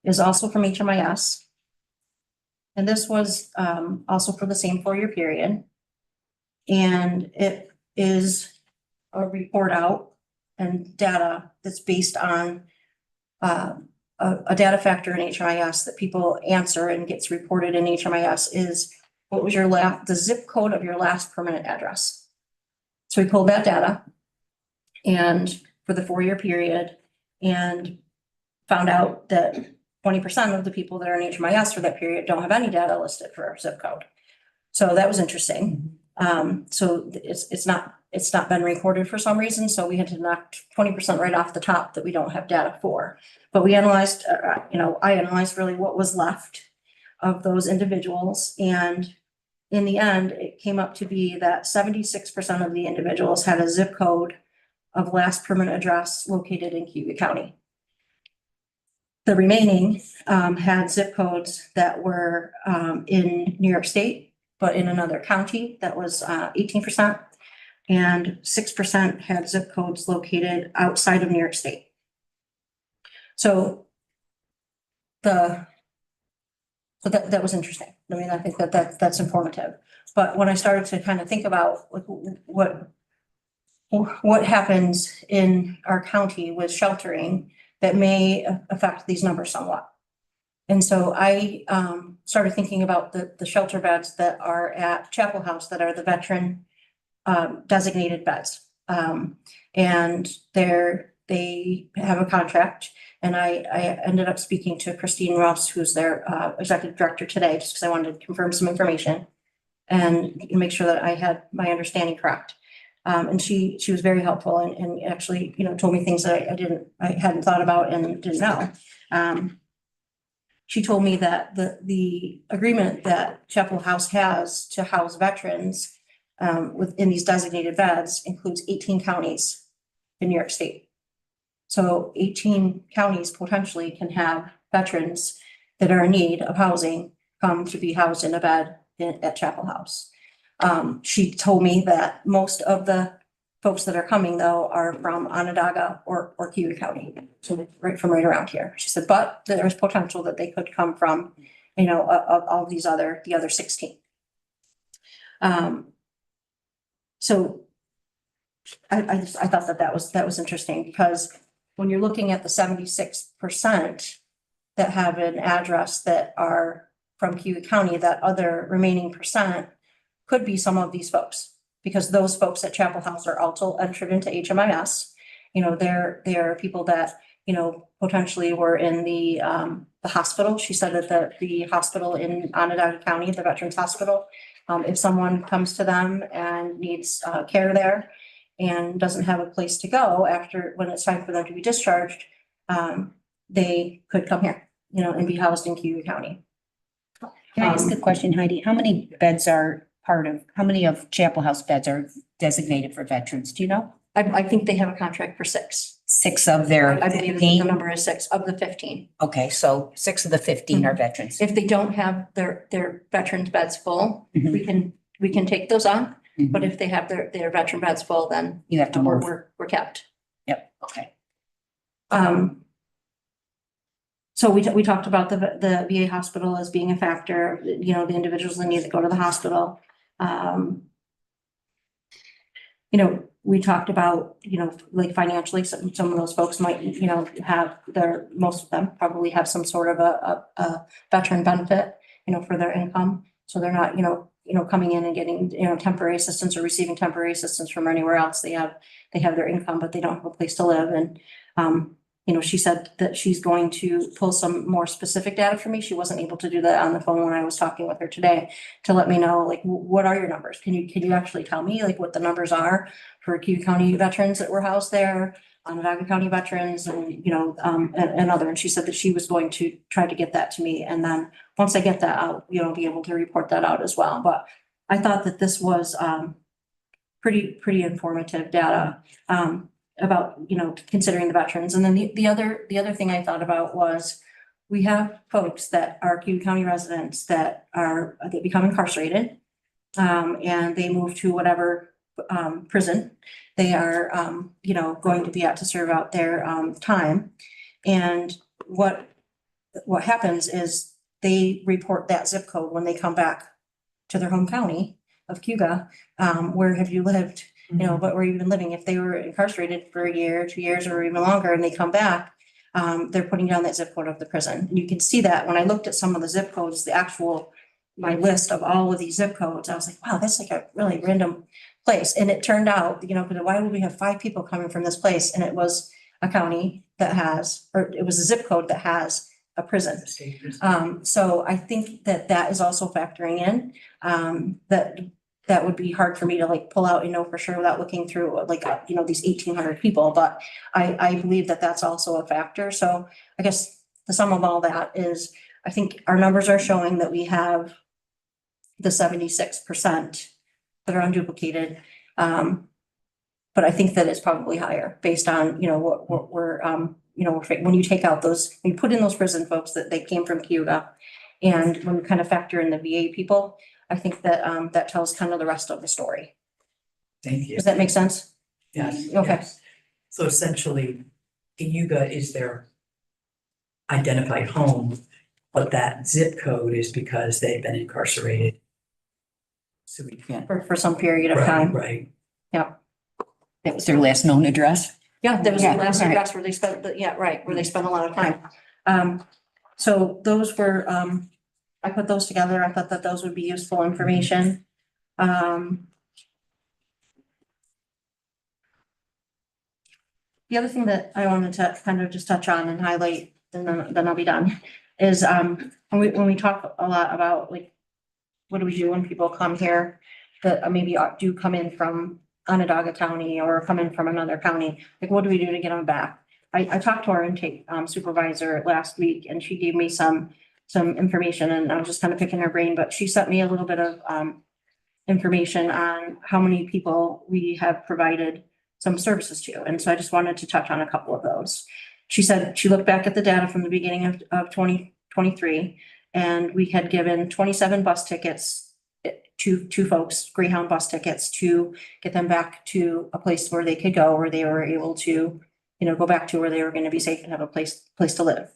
Speaker 13: is also from HMIS. And this was also for the same 4-year period. And it is a report out and data that's based on a data factor in HMIS that people answer and gets reported in HMIS is, what was the zip code of your last permanent address? So we pulled that data and for the 4-year period, and found out that 20% of the people that are in HMIS for that period don't have any data listed for zip code. So that was interesting. So it's not been recorded for some reason. So we had to knock 20% right off the top that we don't have data for. But we analyzed, I analyzed really what was left of those individuals. And in the end, it came up to be that 76% of the individuals had a zip code of last permanent address located in Cayuga County. The remaining had zip codes that were in New York State, but in another county. That was 18%, and 6% had zip codes located outside of New York State. So that was interesting. I mean, I think that's informative. But when I started to kind of think about what happens in our county with sheltering, that may affect these numbers somewhat. And so I started thinking about the shelter beds that are at Chapel House that are the veteran designated beds. And they have a contract. And I ended up speaking to Christine Ross, who's their executive director today, just because I wanted to confirm some information and make sure that I had my understanding correct. And she was very helpful and actually, told me things that I hadn't thought about and didn't know. She told me that the agreement that Chapel House has to house veterans within these designated beds includes 18 counties in New York State. So 18 counties potentially can have veterans that are in need of housing come to be housed in a bed at Chapel House. She told me that most of the folks that are coming, though, are from Onondaga or Cayuga County, so right around here. She said, but there's potential that they could come from, all the other 16. So I thought that was interesting, because when you're looking at the 76% that have an address that are from Cayuga County, that other remaining percent could be some of these folks, because those folks at Chapel House are also entered into HMIS. They're people that, potentially were in the hospital. She said that the hospital in Onondaga County, the Veterans Hospital, if someone comes to them and needs care there and doesn't have a place to go when it's time for them to be discharged, they could come here, and be housed in Cayuga County.
Speaker 2: Can I ask a question, Heidi? How many of Chapel House beds are designated for veterans? Do you know?
Speaker 13: I think they have a contract for 6.
Speaker 2: 6 of their
Speaker 13: I believe the
Speaker 2: 15?
Speaker 13: number is 6 of the 15.
Speaker 2: Okay, so 6 of the 15 are veterans.
Speaker 13: If they don't have their veterans beds full,
Speaker 2: Mhm.
Speaker 13: we can take those on. But if they have their veteran beds full, then
Speaker 2: You have to move.
Speaker 13: we're kept.
Speaker 2: Yep.
Speaker 13: Okay. So we talked about the VA hospital as being a factor, you know, the individuals that need to go to the hospital. You know, we talked about, you know, like financially, some of those folks might, you know, have most of them probably have some sort of a veteran benefit, you know, for their income. So they're not, you know, coming in and getting, you know, temporary assistance or receiving temporary assistance from anywhere else. They have their income, but they don't have a place to live. And, you know, she said that she's going to pull some more specific data for me. She wasn't able to do that on the phone when I was talking with her today to let me know, like, what are your numbers? Can you actually tell me like what the numbers are for Cayuga County veterans that were housed there, Onondaga County veterans and, you know, and other. And she said that she was going to try to get that to me. And then once I get that out, you know, be able to report that out as well. But I thought that this was, pretty informative data, about, you know, considering the veterans. And then the other thing I thought about was we have folks that are Cayuga County residents that they become incarcerated, and they move to whatever prison they are, you know, going to be out to serve out their time. And what happens is they report that zip code when they come back to their home county of Cayuga. Where have you lived? You know, but where you've been living, if they were incarcerated for a year, 2 years, or even longer, and they come back, they're putting down that zip code of the prison. And you can see that when I looked at some of the zip codes, my list of all of these zip codes, I was like, wow, that's like a really random place. And it turned out, you know, why would we have 5 people coming from this place? And it was a county that or it was a zip code that has a prison. So I think that is also factoring in, that would be hard for me to like pull out and know for sure without looking through like, you know, these 1,800 people, but I believe that that's also a factor. So I guess the sum of all that is, I think our numbers are showing that we have the 76% that are unduplicated. But I think that it's probably higher based on, you know, what we're, you know, when you take out when you put in those prison folks that they came from Cayuga, and when you kind of factor in the VA people, I think that that tells kind of the rest of the story.
Speaker 12: Thank you.
Speaker 13: Does that make sense?
Speaker 12: Yes.
Speaker 13: Okay.
Speaker 12: Yes. So essentially, Cayuga is their identified home, but that zip code is because they've been incarcerated. So we can't.
Speaker 13: For some period of
Speaker 12: Right,
Speaker 13: time.
Speaker 12: right.
Speaker 13: Yeah.
Speaker 2: That was their last known address?
Speaker 13: Yeah, that was the
Speaker 2: Yeah,
Speaker 13: last
Speaker 2: right.
Speaker 13: address where they spent, where they spent a lot of time. So those were, I put those together. I thought that those would be useful information. The other thing that I wanted to kind of just touch on and highlight, and then I'll be done, is when we talk a lot about like, what do we do when people come here that maybe do come in from Onondaga County or come in from another county? Like, what do we do to get them back? I talked to our intake supervisor last week, and she gave me some information, and I was just kind of picking her brain, but she sent me a little bit of information on how many people we have provided some services to. And so I just wanted to touch on a couple of those. She said she looked back at the data from the beginning of 2023, and we had given 27 bus tickets to folks, Greyhound bus tickets, to get them back to a place where they could go, where they were able to, you know, go back to where they were going to be safe and have a place to live.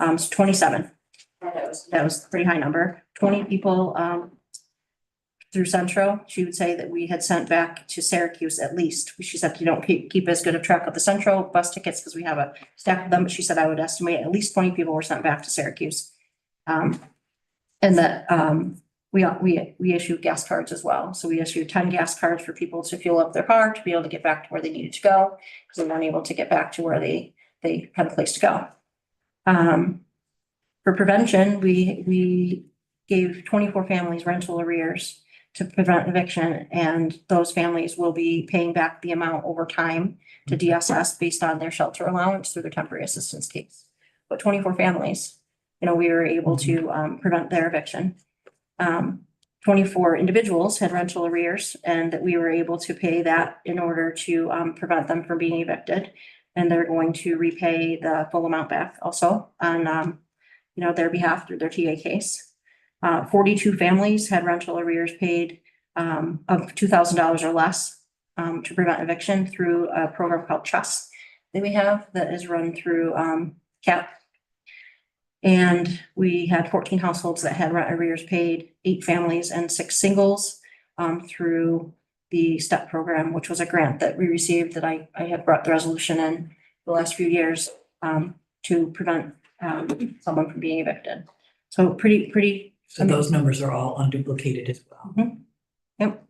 Speaker 13: So 27. That was a pretty high number. 20 people through Centro. She would say that we had sent back to Syracuse at least. She said you don't keep as good a track of the Centro bus tickets because we have a stack of them, but she said I would estimate at least 20 people were sent back to Syracuse. And that we issued gas cards as well. So we issued 10 gas cards for people to fuel up their car to be able to get back to where they needed to go, because they weren't able to get back to where they had a place to go. For prevention, we gave 24 families rental arrears to prevent eviction, and those families will be paying back the amount over time to DSS based on their shelter allowance through their temporary assistance case. But 24 families, you know, we were able to prevent their eviction. 24 individuals had rental arrears, and that we were able to pay that in order to prevent them from being evicted. And they're going to repay the full amount back also on, you know, their behalf through their TA case. 42 families had rental arrears paid of $2,000 or less to prevent eviction through a program called Trust that we have that is run through CAP. And we had 14 households that had rent arrears paid, 8 families and 6 singles through the STEP program, which was a grant that we received that I had brought the resolution in the last few years to prevent someone from being evicted. So pretty.
Speaker 12: So those numbers are all unduplicated as well.
Speaker 13: Mhm. Yep.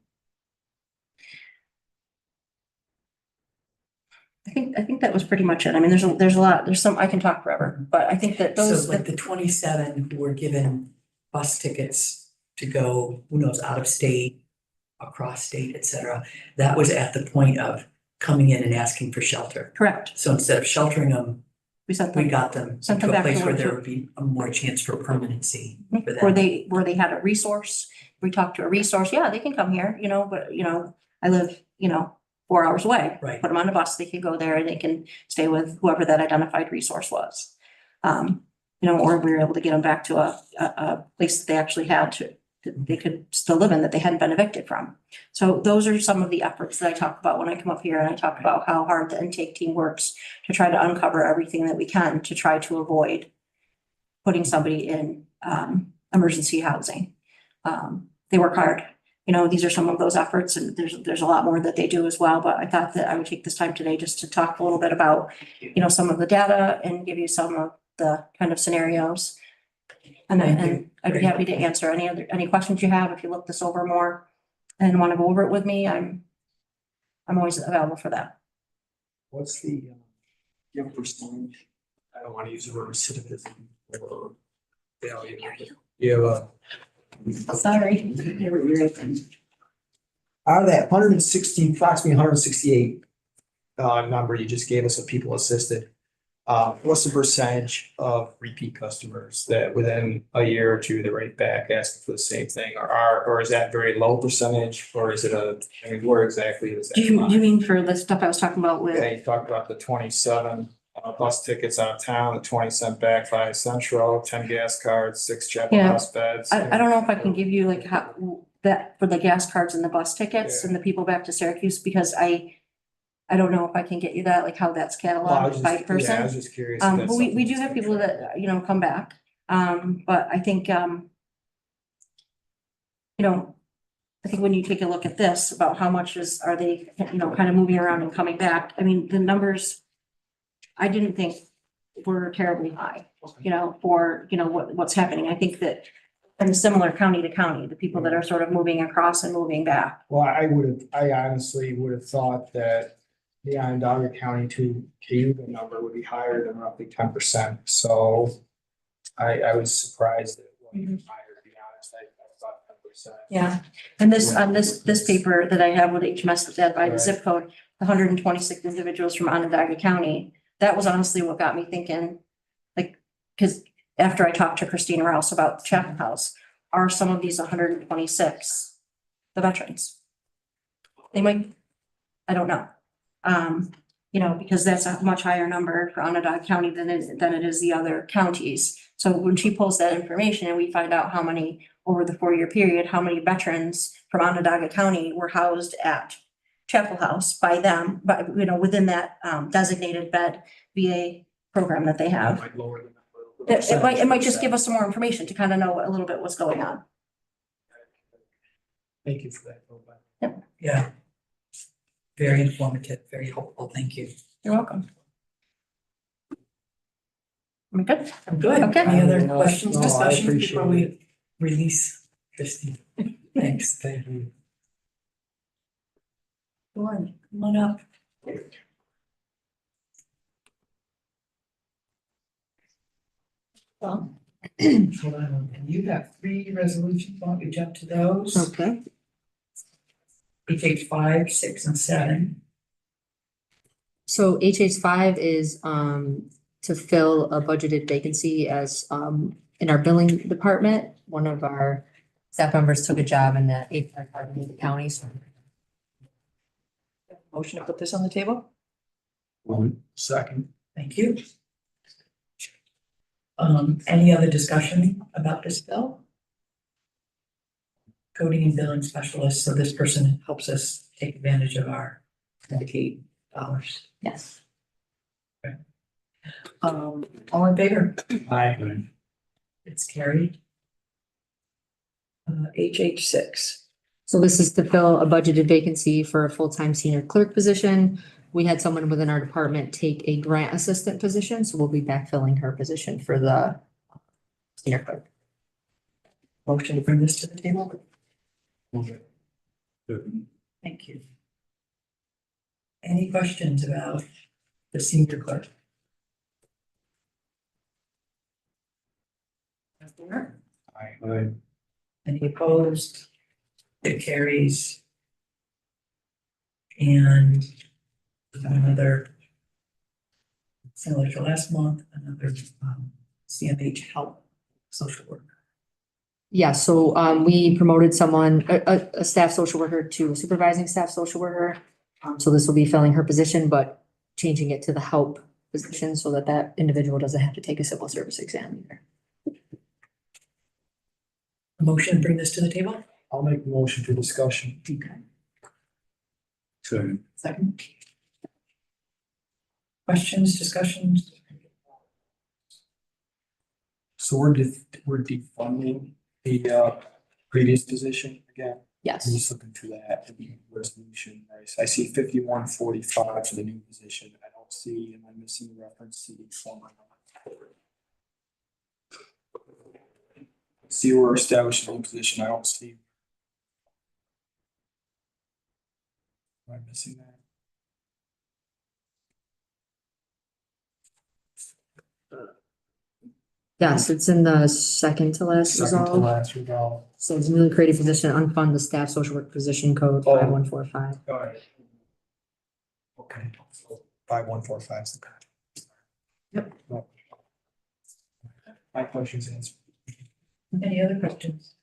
Speaker 13: I think that was pretty much it. I mean, there's a lot, there's some, I can talk forever, but I think that those.
Speaker 12: So like the 27 who were given bus tickets to go, who knows, out of state, across state, et cetera, that was at the point of coming in and asking for shelter.
Speaker 13: Correct.
Speaker 12: So instead of sheltering them,
Speaker 13: We sent
Speaker 12: we
Speaker 13: them,
Speaker 12: got them
Speaker 13: Sent
Speaker 12: to
Speaker 13: them
Speaker 12: a
Speaker 13: back to
Speaker 12: place where
Speaker 13: work.
Speaker 12: there would be a more chance for permanency for them.
Speaker 13: where they had a resource. We talked to a resource. Yeah, they can come here, but I live, 4 hours away.
Speaker 12: Right.
Speaker 13: Put them on a bus, they can go there and they can stay with whoever that identified resource was. Or we were able to get them back to a place that they actually had that they could still live in, that they hadn't been evicted from. So those are some of the efforts that I talk about when I come up here and I talk about how hard the intake team works to try to uncover everything that we can to try to avoid putting somebody in emergency housing. They work hard. These are some of those efforts, and there's a lot more that they do as well, but I thought that I would take this time today just to talk a little bit about, some of the data and give you some of the kind of scenarios. And I'd be happy to answer any questions you have if you look this over more and want to go over it with me. I'm always available for that.
Speaker 1: What's the, give percentage? I don't want to use the word recidivism or failure. You have
Speaker 13: Sorry.
Speaker 1: out of that 160, approximately 168 number you just gave us of people assisted, what's the percentage of repeat customers that within a year or two they're right back asking for the same thing, or is that very low percentage, or is it where exactly is that?
Speaker 13: Do you
Speaker 1: line?
Speaker 13: mean for the stuff I was talking about with?
Speaker 1: Yeah, you talked about the 27 bus tickets out of town, the 20 cent back by Central, 10 gas cards, 6 Chapel
Speaker 13: Yeah.
Speaker 1: House beds.
Speaker 13: I don't know if I can give you like how that for the gas cards and the bus tickets and the people back to Syracuse, because I don't know if I can get you that, like how that's
Speaker 1: Well, I was
Speaker 13: cataloged by
Speaker 1: just,
Speaker 13: person.
Speaker 1: yeah, I was just curious. if
Speaker 13: But
Speaker 1: that's
Speaker 13: we
Speaker 1: something
Speaker 13: do
Speaker 1: that's
Speaker 13: have
Speaker 1: been
Speaker 13: people
Speaker 1: tracked.
Speaker 13: that, come back. But I think, I think when you take a look at this about how much are they, kind of moving around and coming back, I mean, the numbers, I didn't think were terribly high, for, what's happening. I think that and similar county to county, the people that are sort of moving across and moving back.
Speaker 1: Well, I honestly would have thought that the Onondaga County to Cayuga number would be higher than roughly 10%. So I was surprised that it wasn't higher, to be honest. I thought 10%.
Speaker 13: Yeah, and on this paper that I have with HMS that's added by the zip code, the 126 individuals from Onondaga County, that was honestly what got me thinking, because after I talked to Christina Rouse about Chapel House, are some of these 126 the veterans? They might, I don't know. Because that's a much higher number for Onondaga County than it is the other counties. So when she pulls that information and we find out how many over the 4-year period, how many veterans from Onondaga County were housed at Chapel House by them, but within that designated bed VA program that they have.
Speaker 1: Might lower the number.
Speaker 13: It might just give us some more information to kind of know a little bit what's going on.
Speaker 1: Thank you for that.
Speaker 12: Yeah. Very informative, very helpful. Thank you.
Speaker 13: You're welcome. Am I good?
Speaker 12: I'm good.
Speaker 13: Okay.
Speaker 12: Any other questions,
Speaker 1: No, I
Speaker 12: discussions
Speaker 1: appreciate
Speaker 12: before we release Christine? Thanks.
Speaker 1: Thank you.
Speaker 12: Go on, come on up.
Speaker 13: Well.
Speaker 12: Hold on, and you have 3 resolutions, why don't we jump to those?
Speaker 13: Okay.
Speaker 12: HH 5, 6, and 7.
Speaker 14: So HH5 is to fill a budgeted vacancy as in our billing department. One of our staff members took a job in the HR department in the county. So
Speaker 12: Motion to put this on the table?
Speaker 1: 1 second.
Speaker 12: Thank you. Any other discussion about this bill? coding and billing specialist, so this person helps us take advantage of our Medicaid dollars.
Speaker 14: Yes.
Speaker 12: All in favor?
Speaker 1: Aye.
Speaker 12: It's carried. HH6.
Speaker 14: So this is to fill a budgeted vacancy for a full-time senior clerk position. We had someone within our department take a grant assistant position, so we'll be backfilling her position for the senior clerk.
Speaker 12: Motion to bring this to the table? Thank you. Any questions about the senior clerk?
Speaker 1: Aye.
Speaker 12: Any opposed? It carries. And we got another, similar to last month, another CMH help social worker.
Speaker 14: Yeah, so we promoted someone, a staff social worker to a supervising staff social worker. So this will be filling her position, but changing it to the help position so that that individual doesn't have to take a civil service exam either.
Speaker 12: A motion to bring this to the table?
Speaker 1: I'll make a motion for discussion.
Speaker 12: Okay.
Speaker 1: Second.
Speaker 12: Second. Questions, discussions?
Speaker 1: So we're defunding the previous position again. I'm
Speaker 14: Yes,
Speaker 1: just looking through that in the resolution. I see 5145 for the new position. I don't see, am I missing a reference to the former? See, we're establishing a new position. I don't see. Am I missing that?
Speaker 14: yes, it's in the second to last
Speaker 1: Second to
Speaker 14: resolve.
Speaker 1: last resolve.
Speaker 14: So it's a newly created position, unfund the staff social work position code
Speaker 1: Oh.
Speaker 14: 5145.
Speaker 1: Got it. Okay, so 5145 is the code.
Speaker 12: Yep.
Speaker 1: My question's answered.
Speaker 12: Any other questions?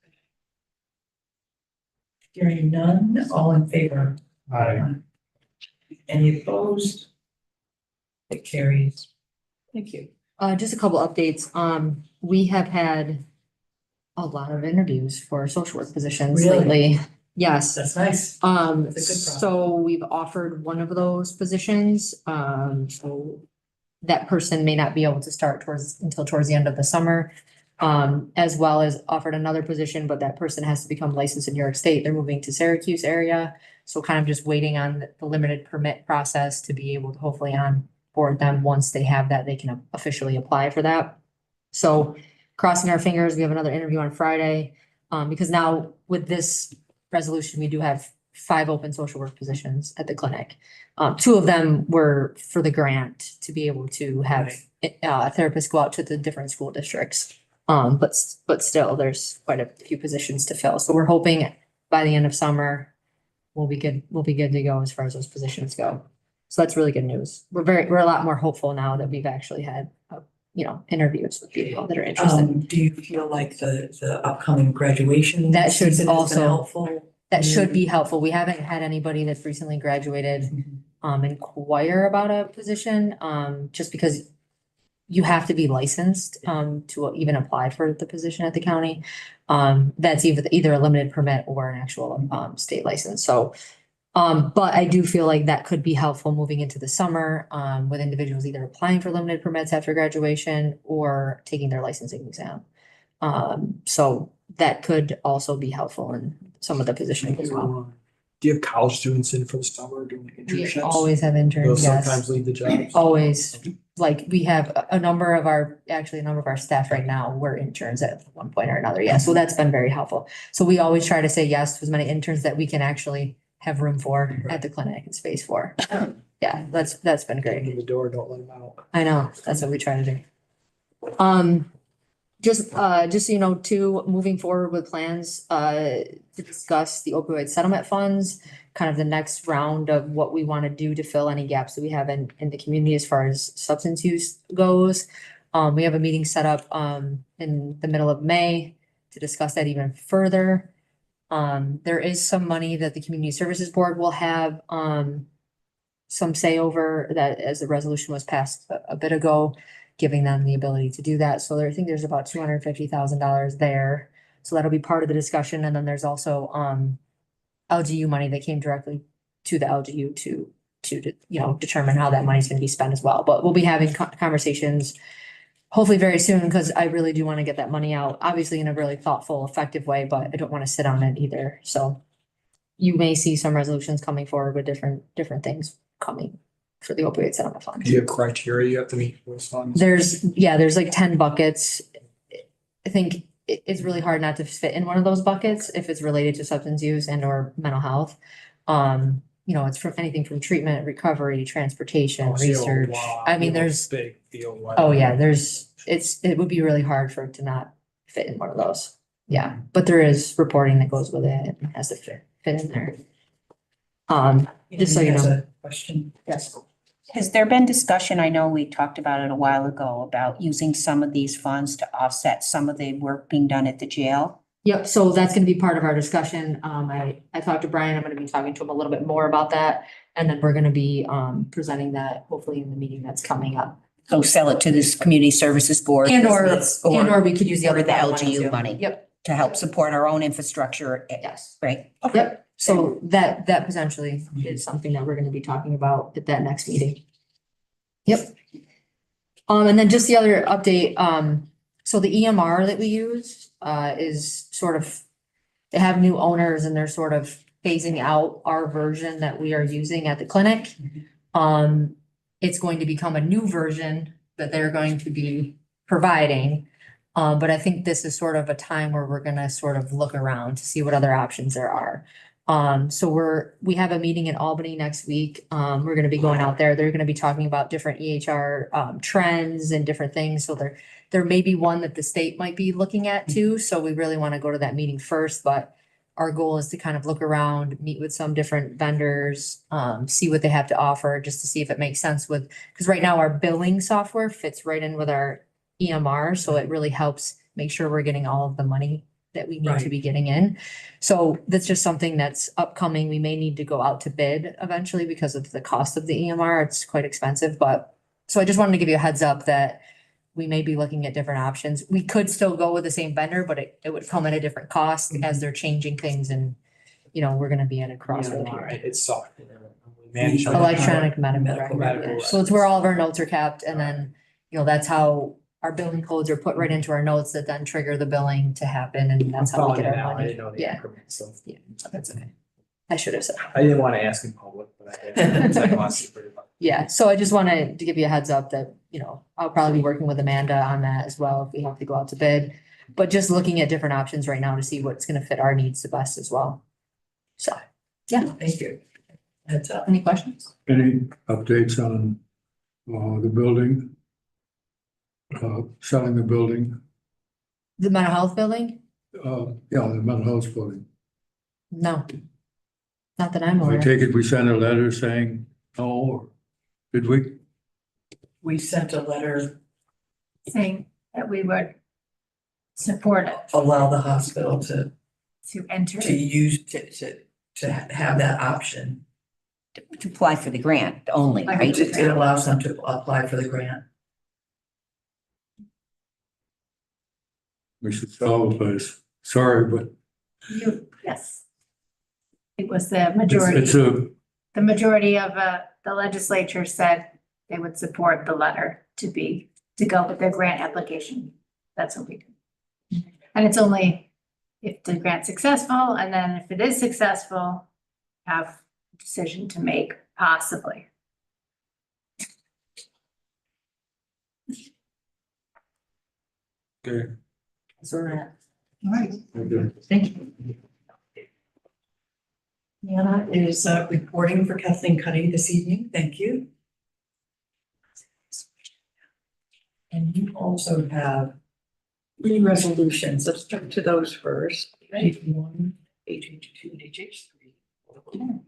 Speaker 12: Hearing none, all in favor?
Speaker 1: Aye.
Speaker 12: Any opposed? It carries. Thank you.
Speaker 14: Just a couple updates. We have had a lot of interviews for social work positions
Speaker 12: Really?
Speaker 14: lately. Yes.
Speaker 12: That's nice. That's a good problem.
Speaker 14: So we've offered one of those positions. So that person may not be able to start until towards the end of the summer. As well as offered another position, but that person has to become licensed in New York State. They're moving to Syracuse area. So kind of just waiting on the limited permit process to be able to hopefully onboard them. Once they have that, they can officially apply for that. So crossing our fingers, we have another interview on Friday. Because now with this resolution, we do have 5 open social work positions at the clinic. 2 of them were for the grant to be able to have therapists go out to the different school districts. But still, there's quite a few positions to fill. So we're hoping by the end of summer, we'll be good to go as far as those positions go. So that's really good news. We're a lot more hopeful now that we've actually had, interviews with people that are interested.
Speaker 12: Do you feel like the upcoming graduation?
Speaker 14: That should
Speaker 12: season has been
Speaker 14: also-
Speaker 12: helpful?
Speaker 14: That should be helpful. We haven't had anybody that's recently graduated, inquire about a position, just because you have to be licensed, to even apply for the position at the county. That's either a limited permit or an actual, state license. So, but I do feel like that could be helpful moving into the summer, with individuals either applying for limited permits after graduation or taking their licensing exam. So that could also be helpful in some of the positions as well.
Speaker 1: Do you have college students in for the summer doing
Speaker 14: We
Speaker 1: internships?
Speaker 14: always have interns,
Speaker 1: Those
Speaker 14: yes.
Speaker 1: sometimes leave the jobs.
Speaker 14: Always, like, we have a number of our staff right now were interns at one point or another, yeah, so that's been very helpful. So we always try to say yes to as many interns that we can actually have room for at the clinic and space for. Yeah, that's been
Speaker 1: Get them
Speaker 14: great.
Speaker 1: in the door, don't let them out.
Speaker 14: I know, that's what we try to do. Just so you know, too, moving forward with plans, to discuss the opioid settlement funds, kind of the next round of what we want to do to fill any gaps that we have in the community as far as substance use goes. We have a meeting set up, in the middle of May to discuss that even further. There is some money that the Community Services Board will have, some say over that, as the resolution was passed a bit ago, giving them the ability to do that. So I think there's about $250,000 there. So that'll be part of the discussion. And then there's also, LGU money that came directly to the LGU to, you know, determine how that money's gonna be spent as well. But we'll be having conversations hopefully very soon, because I really do want to get that money out, obviously in a really thoughtful, effective way, but I don't want to sit on it either. So you may see some resolutions coming forward with different things coming for the opioid settlement fund.
Speaker 1: Do you have criteria you have to meet for those funds?
Speaker 14: There's like 10 buckets. I think it's really hard not to fit in one of those buckets if it's related to substance use and or mental health. You know, it's from anything from treatment, recovery, transportation,
Speaker 1: Oh, so you have a
Speaker 14: research.
Speaker 1: lot-
Speaker 14: I mean,
Speaker 1: you have a
Speaker 14: there's,
Speaker 1: Big deal.
Speaker 14: oh yeah, it would be really hard for it to not fit in one of those. Yeah, but there is reporting that goes with it and has to fit in there. Just so you
Speaker 12: Has
Speaker 14: know.
Speaker 12: a question.
Speaker 14: Yes.
Speaker 2: Has there been discussion, I know we talked about it a while ago, about using some of these funds to offset some of the work being done at the jail?
Speaker 14: Yep, so that's gonna be part of our discussion. I talked to Brian, I'm gonna be talking to him a little bit more about that. And then we're gonna be presenting that hopefully in the meeting that's coming up.
Speaker 2: So sell it to this community services board?
Speaker 14: And or we could use the
Speaker 2: or
Speaker 14: other
Speaker 2: the
Speaker 14: money
Speaker 2: LGU
Speaker 14: too.
Speaker 2: money.
Speaker 14: Yep,
Speaker 2: To help support our own infrastructure.
Speaker 14: yes.
Speaker 2: Great.
Speaker 14: Yep, so that potentially is something that we're gonna be talking about at that next meeting. Yep. And then just the other update, so the EMR that we use, is sort of, they have new owners and they're sort of phasing out our version that we are using at the clinic. It's going to become a new version that they're going to be providing. But I think this is sort of a time where we're gonna sort of look around to see what other options there are. So we have a meeting in Albany next week. We're gonna be going out there. They're gonna be talking about different EHR trends and different things. So there may be one that the state might be looking at too. So we really want to go to that meeting first, but our goal is to kind of look around, meet with some different vendors, see what they have to offer, just to see if it makes sense with, because right now our billing software fits right in with our EMR, so it really helps make sure we're getting all of the money that we need to be getting in. So that's just something that's upcoming. We may need to go out to bid eventually because of the cost of the EMR. It's quite expensive, but so I just wanted to give you a heads up that we may be looking at different options. We could still go with the same vendor, but it would come at a different cost as they're changing things and, you know, we're gonna be at a crossroad here.
Speaker 1: It's software. Managed-
Speaker 14: Electronic medical
Speaker 12: Medical
Speaker 14: record,
Speaker 1: record.
Speaker 14: yeah. So it's where all of our notes are kept and then, you know, that's how our billing codes are put right into our notes that then trigger the billing to happen and that's how we
Speaker 1: following
Speaker 14: get
Speaker 1: it
Speaker 14: our
Speaker 1: now. I
Speaker 14: money.
Speaker 1: didn't know the
Speaker 14: Yeah,
Speaker 1: increment, so.
Speaker 14: yeah, that's okay. I should have said.
Speaker 1: I didn't want to ask in public, but I did. I want to see pretty much.
Speaker 14: Yeah, so I just wanted to give you a heads up that, you know, I'll probably be working with Amanda on that as well if we have to go out to bid. But just looking at different options right now to see what's gonna fit our needs the best as well. So, yeah,
Speaker 12: Thank you. That's up.
Speaker 14: any questions?
Speaker 15: Any updates on the building? Selling the building?
Speaker 14: The mental health building?
Speaker 15: Yeah, the mental health building.
Speaker 14: No. Not that I'm
Speaker 15: I
Speaker 14: aware.
Speaker 15: take it we sent a letter saying no, or did we?
Speaker 12: We sent a letter,
Speaker 13: Saying that we would support it
Speaker 12: allow the hospital to
Speaker 13: enter.
Speaker 12: use, to have that option.
Speaker 2: To apply for the grant only, right?
Speaker 12: It allows them to apply for the grant.
Speaker 15: We should sell the place. Sorry, but
Speaker 13: Yes. It was the majority.
Speaker 15: it's a,
Speaker 13: The majority of the legislature said they would support the letter to go with their grant application. That's what we do. And it's only if the grant's successful, and then if it is successful, have a decision to make possibly.
Speaker 15: okay.
Speaker 14: So we're at.
Speaker 12: All right,
Speaker 15: Okay.
Speaker 12: thank you. Deanna is reporting for Kathleen Cuddy this evening. Thank you. And you also have 3 resolutions. Let's jump to those first. HH1, HH2, and HH3.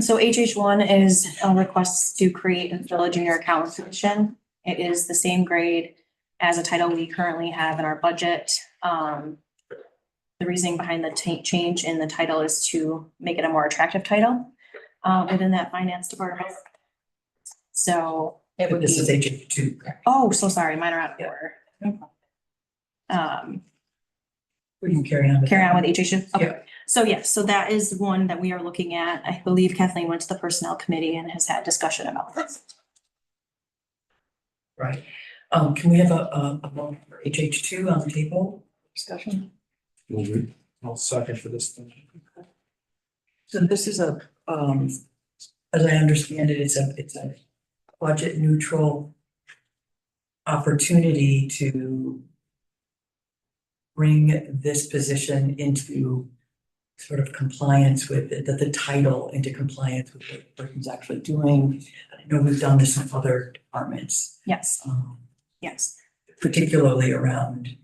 Speaker 6: So HH1 is a request to create and fill a junior accountant position. It is the same grade as a title we currently have in our budget. The reasoning behind the change in the title is to make it a more attractive title within that finance department. So it would be.
Speaker 12: This is HH2.
Speaker 6: Oh, so sorry, mine are out of order.
Speaker 12: We can carry on.
Speaker 16: Carry on with HH2?
Speaker 12: Yeah.
Speaker 16: Okay. So yes, so that is one that we are looking at. I believe Kathleen went to the personnel committee and has had discussion about this.
Speaker 12: Right. Can we have a moment for HH2 on the table discussion?
Speaker 1: I'll second for this thing.
Speaker 12: So this is as I understand it, it's a budget neutral opportunity to bring this position into sort of compliance with the title into compliance with what the person's actually doing. I know we've done this in other departments,
Speaker 16: Yes, yes.
Speaker 12: particularly around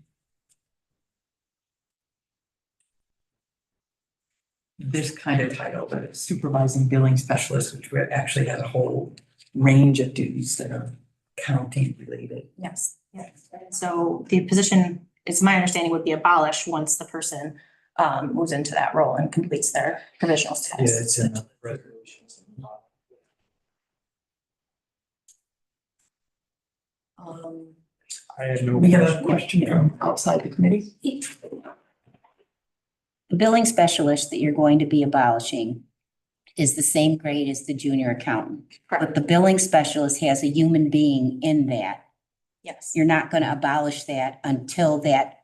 Speaker 12: this kind of title, the supervising billing specialist, which actually has a whole range of duties that are counting related.
Speaker 16: Yes, yes. And so the position, it's my understanding, would be abolished once the person moves into that role and completes their provisional status.
Speaker 1: Yeah, it's in the regulations. I had no.
Speaker 12: We have a question from outside the committee.
Speaker 2: The billing specialist that you're going to be abolishing is the same grade as the junior accountant. But the billing specialist has a human being in that.
Speaker 16: Yes.
Speaker 2: You're not going to abolish that until that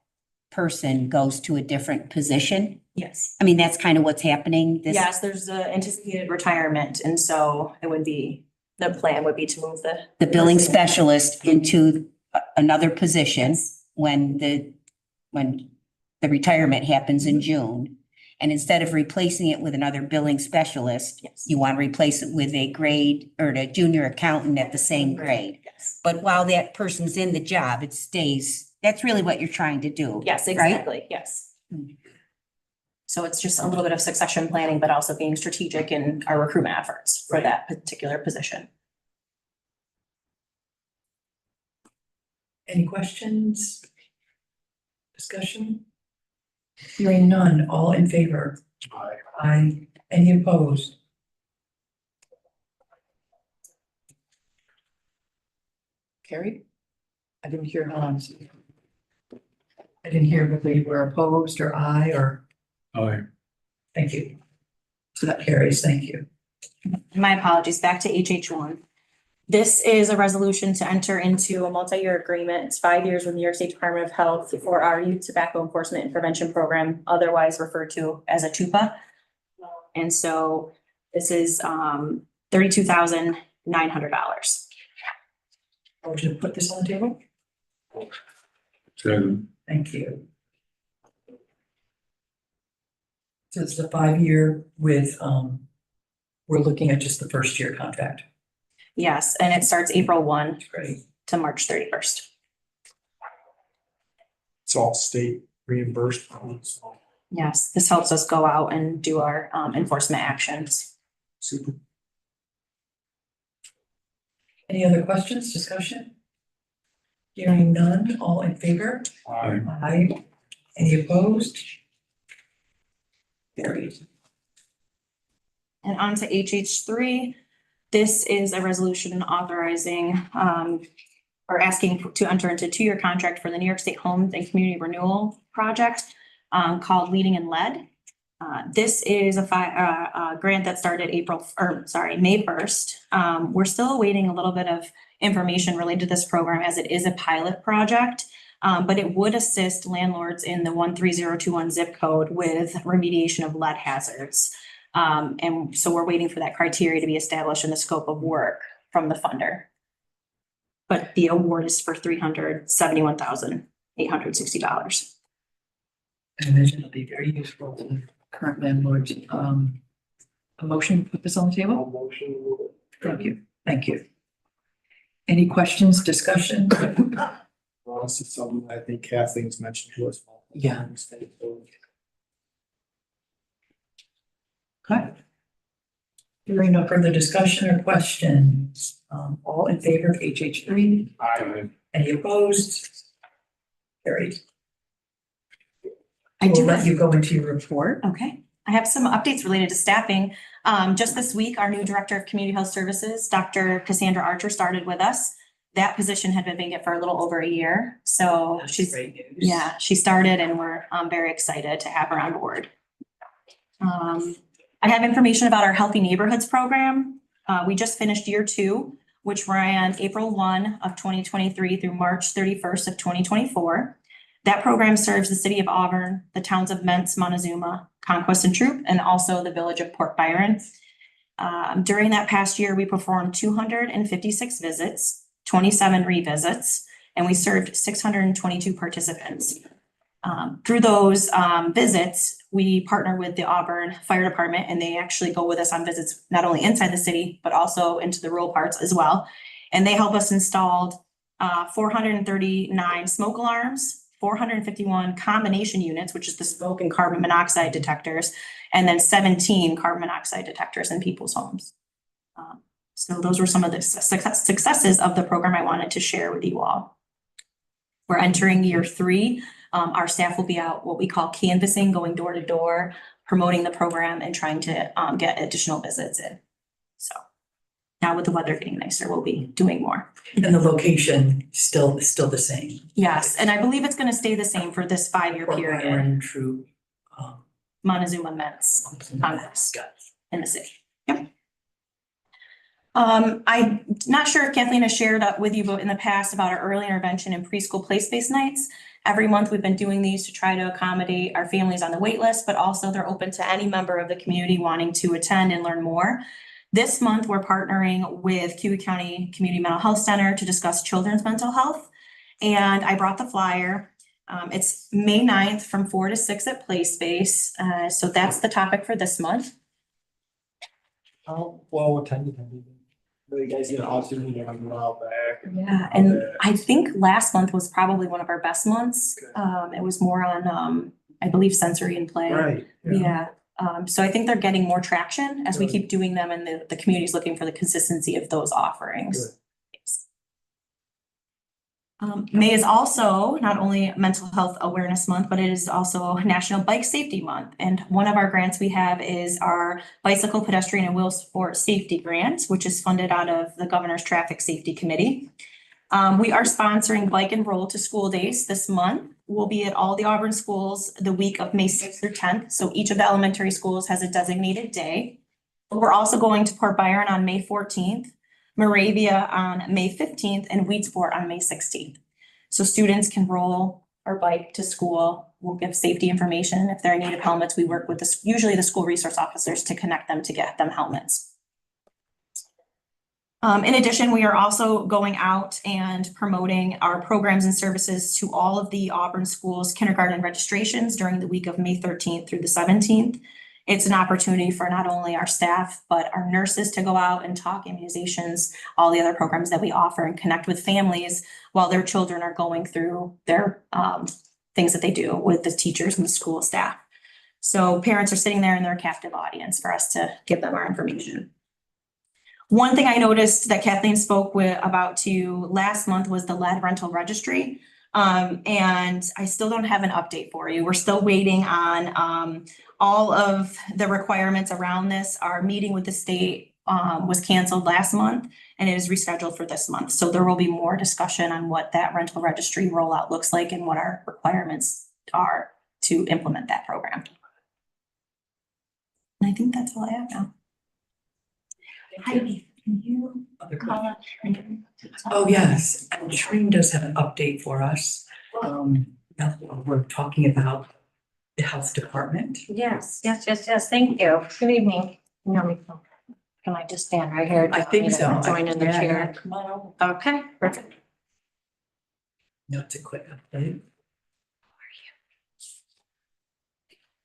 Speaker 2: person goes to a different position.
Speaker 16: Yes.
Speaker 2: I mean, that's kind of what's happening.
Speaker 16: Yes, there's the anticipated retirement, and so it would be, the plan would be to move
Speaker 2: The billing specialist into another position when the retirement happens in June. And instead of replacing it with another billing specialist, you want to replace it with a grade or a junior accountant at the same grade.
Speaker 16: Yes.
Speaker 2: But while that person's in the job, it stays, that's really what you're trying to do.
Speaker 16: Yes,
Speaker 2: right?
Speaker 16: exactly, yes. So it's just a little bit of succession planning, but also being strategic in our recruitment efforts for that particular position.
Speaker 12: Any questions? Discussion? Hearing none, all in favor?
Speaker 1: Aye.
Speaker 12: Aye. Any opposed? Carried? I didn't hear, I didn't hear whether you were opposed or aye or,
Speaker 15: Aye.
Speaker 12: thank you. So that carries, thank you.
Speaker 16: My apologies, back to HH1. This is a resolution to enter into a multi-year agreement. It's 5 years with New York State Department of Health for our youth tobacco enforcement and prevention program, otherwise referred to as a TUPA. And so this is $32,900.
Speaker 12: Would you put this on the table?
Speaker 15: Second.
Speaker 12: Thank you. So it's a 5-year with, we're looking at just the first year contract.
Speaker 16: Yes, and it starts April 1
Speaker 12: Great.
Speaker 16: to March 31st.
Speaker 1: It's all state reimbursed.
Speaker 16: Yes, this helps us go out and do our enforcement actions.
Speaker 1: Super.
Speaker 12: Any other questions, discussion? Hearing none, all in favor?
Speaker 1: Aye.
Speaker 12: Aye. Any opposed? Carried.
Speaker 16: And on to HH3. This is a resolution authorizing or asking to enter into a 2-year contract for the New York State Homes and Community Renewal Project called Leading in Lead. This is a grant that started May 1st. We're still awaiting a little bit of information related to this program as it is a pilot project, but it would assist landlords in the 13021 zip code with remediation of lead hazards. And so we're waiting for that criteria to be established in the scope of work from the funder. But the award is for $371,860.
Speaker 12: I imagine it'll be very useful to current landlords. A motion to put this on the table?
Speaker 1: Motion.
Speaker 12: Thank you, thank you. Any questions, discussion?
Speaker 1: Well, this is something I think Kathleen's mentioned to us.
Speaker 12: Yeah. Okay. Hearing no further discussion or questions, all in favor of HH3?
Speaker 1: Aye.
Speaker 12: Any opposed? Carried.
Speaker 16: I do
Speaker 12: We'll let you go into your report.
Speaker 16: Okay, I have some updates related to staffing. Just this week, our new Director of Community Health Services, Dr. Cassandra Archer, started with us. That position had been vacant for a little over a year, so
Speaker 12: That's
Speaker 16: she's,
Speaker 12: great news.
Speaker 16: yeah, she started and we're very excited to have her on board. I have information about our Healthy Neighborhoods program. We just finished year 2, which ran April 1 of 2023 through March 31st of 2024. That program serves the city of Auburn, the towns of Mentz, Montezuma, Conquest and Troop, and also the village of Port Byron. During that past year, we performed 256 visits, 27 revisits, and we served 622 participants. Through those visits, we partner with the Auburn Fire Department, and they actually go with us on visits not only inside the city, but also into the rural parts as well. And they help us install 439 smoke alarms, 451 combination units, which is the smoke and carbon monoxide detectors, and then 17 carbon monoxide detectors in people's homes. So those were some of the successes of the program I wanted to share with you all. We're entering year 3. Our staff will be out what we call canvassing, going door to door, promoting the program and trying to get additional visits in. So now with the weather getting nicer, we'll be doing more.
Speaker 12: And the location still the same.
Speaker 16: Yes, and I believe it's going to stay the same for this 5-year
Speaker 12: Port
Speaker 16: period.
Speaker 12: Byron, Troop.
Speaker 16: Montezuma, Metz, Congress
Speaker 12: Got
Speaker 16: in the city. Yep. I'm not sure if Kathleen has shared with you in the past about our early intervention and preschool place-based nights. Every month we've been doing these to try to accommodate our families on the wait list, but also they're open to any member of the community wanting to attend and learn more. This month, we're partnering with Cayuga County Community Mental Health Center to discuss children's mental health. And I brought the flyer. It's May 9th from 4 to 6 at Play Space. So that's the topic for this month.
Speaker 1: How well attended have you been? You guys get an opportunity to come out back.
Speaker 16: Yeah, and I think last month was probably one of our best months. It was more on, I believe, sensory and play.
Speaker 1: Right.
Speaker 16: Yeah. So I think they're getting more traction as we keep doing them, and the community's looking for the consistency of those offerings. May is also not only Mental Health Awareness Month, but it is also National Bike Safety Month. And one of our grants we have is our Bicycle, Pedestrian, and Wheel Sport Safety Grant, which is funded out of the Governor's Traffic Safety Committee. We are sponsoring Bike and Roll to School Days this month. We'll be at all the Auburn schools the week of May 6th through 10th. So each of the elementary schools has a designated day. We're also going to Port Byron on May 14th, Moravia on May 15th, and Weedsport on May 16th. So students can roll or bike to school. We'll give safety information. If they're in need of helmets, we work with usually the school resource officers to connect them to get them helmets. In addition, we are also going out and promoting our programs and services to all of the Auburn schools kindergarten registrations during the week of May 13th through the 17th. It's an opportunity for not only our staff, but our nurses to go out and talk immunizations, all the other programs that we offer, and connect with families while their children are going through their things that they do with the teachers and the school staff. So parents are sitting there in their captive audience for us to give them our information. One thing I noticed that Kathleen spoke about to you last month was the lead rental registry. And I still don't have an update for you. We're still waiting on all of the requirements around this. Our meeting with the state was canceled last month, and it is rescheduled for this month. So there will be more discussion on what that rental registry rollout looks like and what our requirements are to implement that program. And I think that's all I have now. Heidi, can you call up Shreen?
Speaker 12: Oh, yes, and Shreen does have an update for us. We're talking about the health department.
Speaker 13: Yes. Thank you. Good evening. Can I just stand right here?
Speaker 12: I think so.
Speaker 13: Join in the
Speaker 12: Yeah,
Speaker 13: chair.
Speaker 12: come on over.
Speaker 13: Okay, perfect.
Speaker 12: That's a quick update.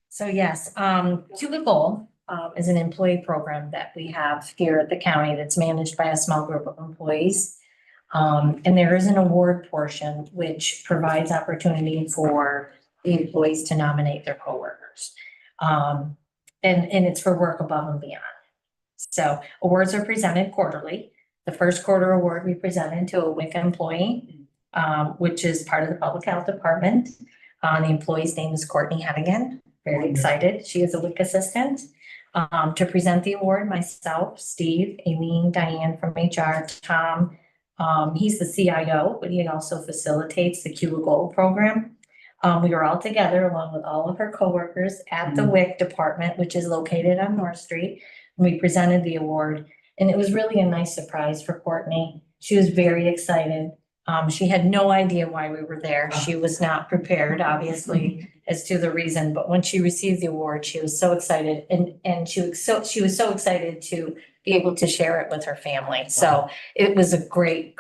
Speaker 13: So yes, Cayuga Goal is an employee program that we have here at the county that's managed by a small group of employees. And there is an award portion which provides opportunity for the employees to nominate their coworkers. And it's for work above and beyond. So awards are presented quarterly. The first quarter award we presented to a WIC employee, which is part of the public health department. The employee's name is Courtney Hennigan. Very excited. She is a WIC assistant. To present the award, myself, Steve, Aileen, Diane from HR, Tom, He's the CIO, but he also facilitates the Cayuga Gold program. We were all together along with all of her coworkers at the WIC department, which is located on North Street. And we presented the award, and it was really a nice surprise for Courtney. She was very excited. She had no idea why we were there. She was not prepared, obviously, as to the reason, but when she received the award, she was so excited and she was so excited to be able to share it with her family. So it was a great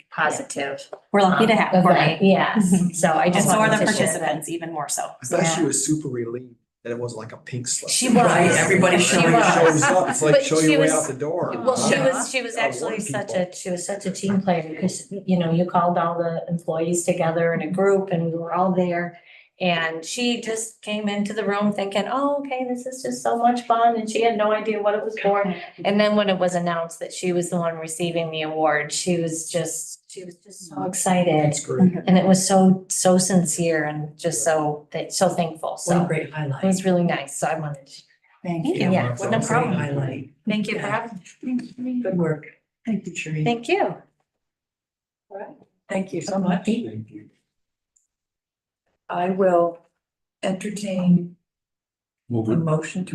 Speaker 13: positive.
Speaker 16: We're lucky to have Courtney.
Speaker 13: event. Yes, so I
Speaker 16: And
Speaker 13: just
Speaker 16: so are
Speaker 13: wanted
Speaker 16: the
Speaker 13: to share that.
Speaker 16: participants even more so.
Speaker 1: I thought she was super relieved that it wasn't like a pink slip.
Speaker 13: She was.
Speaker 12: Right, everybody
Speaker 13: She
Speaker 12: showing
Speaker 13: was.
Speaker 1: Shows up, it's like
Speaker 13: But
Speaker 1: show
Speaker 13: she
Speaker 1: your way
Speaker 13: was-
Speaker 1: out the door.
Speaker 13: Well, she was actually she was such a team player because, you know, you called all the employees together in a group and we were all there. And she just came into the room thinking, oh, okay, this is just so much fun. And she had no idea what it was for. And then when it was announced that she was the one receiving the award, she was just so excited.
Speaker 1: That's great.
Speaker 13: And it was so sincere and just so thankful.
Speaker 12: What a
Speaker 13: So
Speaker 12: great
Speaker 13: it
Speaker 12: highlight.
Speaker 13: was really nice. So I wanted to.
Speaker 12: Thank
Speaker 13: Thank
Speaker 12: you.
Speaker 13: you. Yeah,
Speaker 12: What
Speaker 13: no
Speaker 12: a great
Speaker 13: problem.
Speaker 12: highlight.
Speaker 13: Thank you for having me.
Speaker 12: Good work. Thank you, Sheree.
Speaker 13: Thank you.
Speaker 12: Thank you so much.
Speaker 1: Thank you.
Speaker 12: I will entertain
Speaker 15: Move
Speaker 12: a
Speaker 15: it.
Speaker 12: motion to